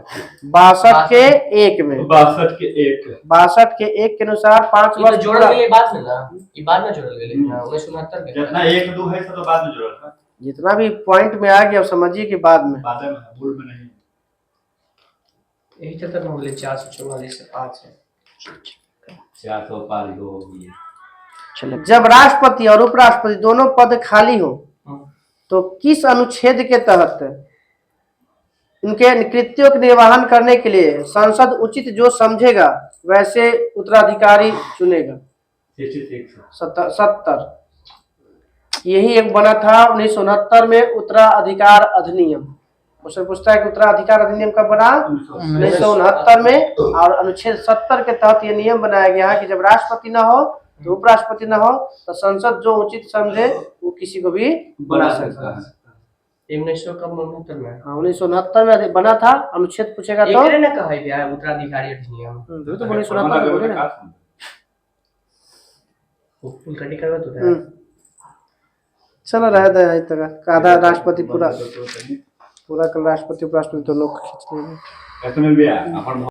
62 के 1 में। 62 के 1 62 के 1 के अनुसार 5 ये तो वर्ष जोड़ल पूरा- गेले बाद में ना, ये बाद में जोड़ल गेले ना 1969 में। जितना 1-2 है तो बाद में जोड़ा था, जितना भी पॉइंट में आ गया समझिए कि बाद में। बाद में भूल में नहीं। यही तो बोले 444 से 5 है। 400 पार 2 हो गई। जब राष्ट्रपति और उपराष्ट्रपति दोनों पद खाली हो तो किस अनुच्छेद के तहत उनके कृत्यों के निर्वहन करने के लिए संसद उचित जो समझेगा वैसे उत्तराधिकारी चुनेगा? 70। यही एक बना था 1969 में उत्तराधिकार अधिनियम। उससे पूछता है कि उत्तराधिकार अधिनियम कब बना? 1969 में। और अनुच्छेद 70 के तहत ये नियम बनाया गया है कि जब राष्ट्रपति ना हो तो उपराष्ट्रपति ना हो तो संसद जो उचित समझे वो किसी को भी बना सकता है। 1969 में। हाँ 1969 में बना था। अनुच्छेद पूछेगा तो एकरे ना कहा है यार उत्तराधिकारी अधिनियम। तो 1969 में बोले ना। फुल कटी करवा तो चलो रह दे यहीं तक। आधा राष्ट्रपति पूरा कल राष्ट्रपति उपराष्ट्रपति दोनों खींच लेंगे। ऐसे में भी है अपन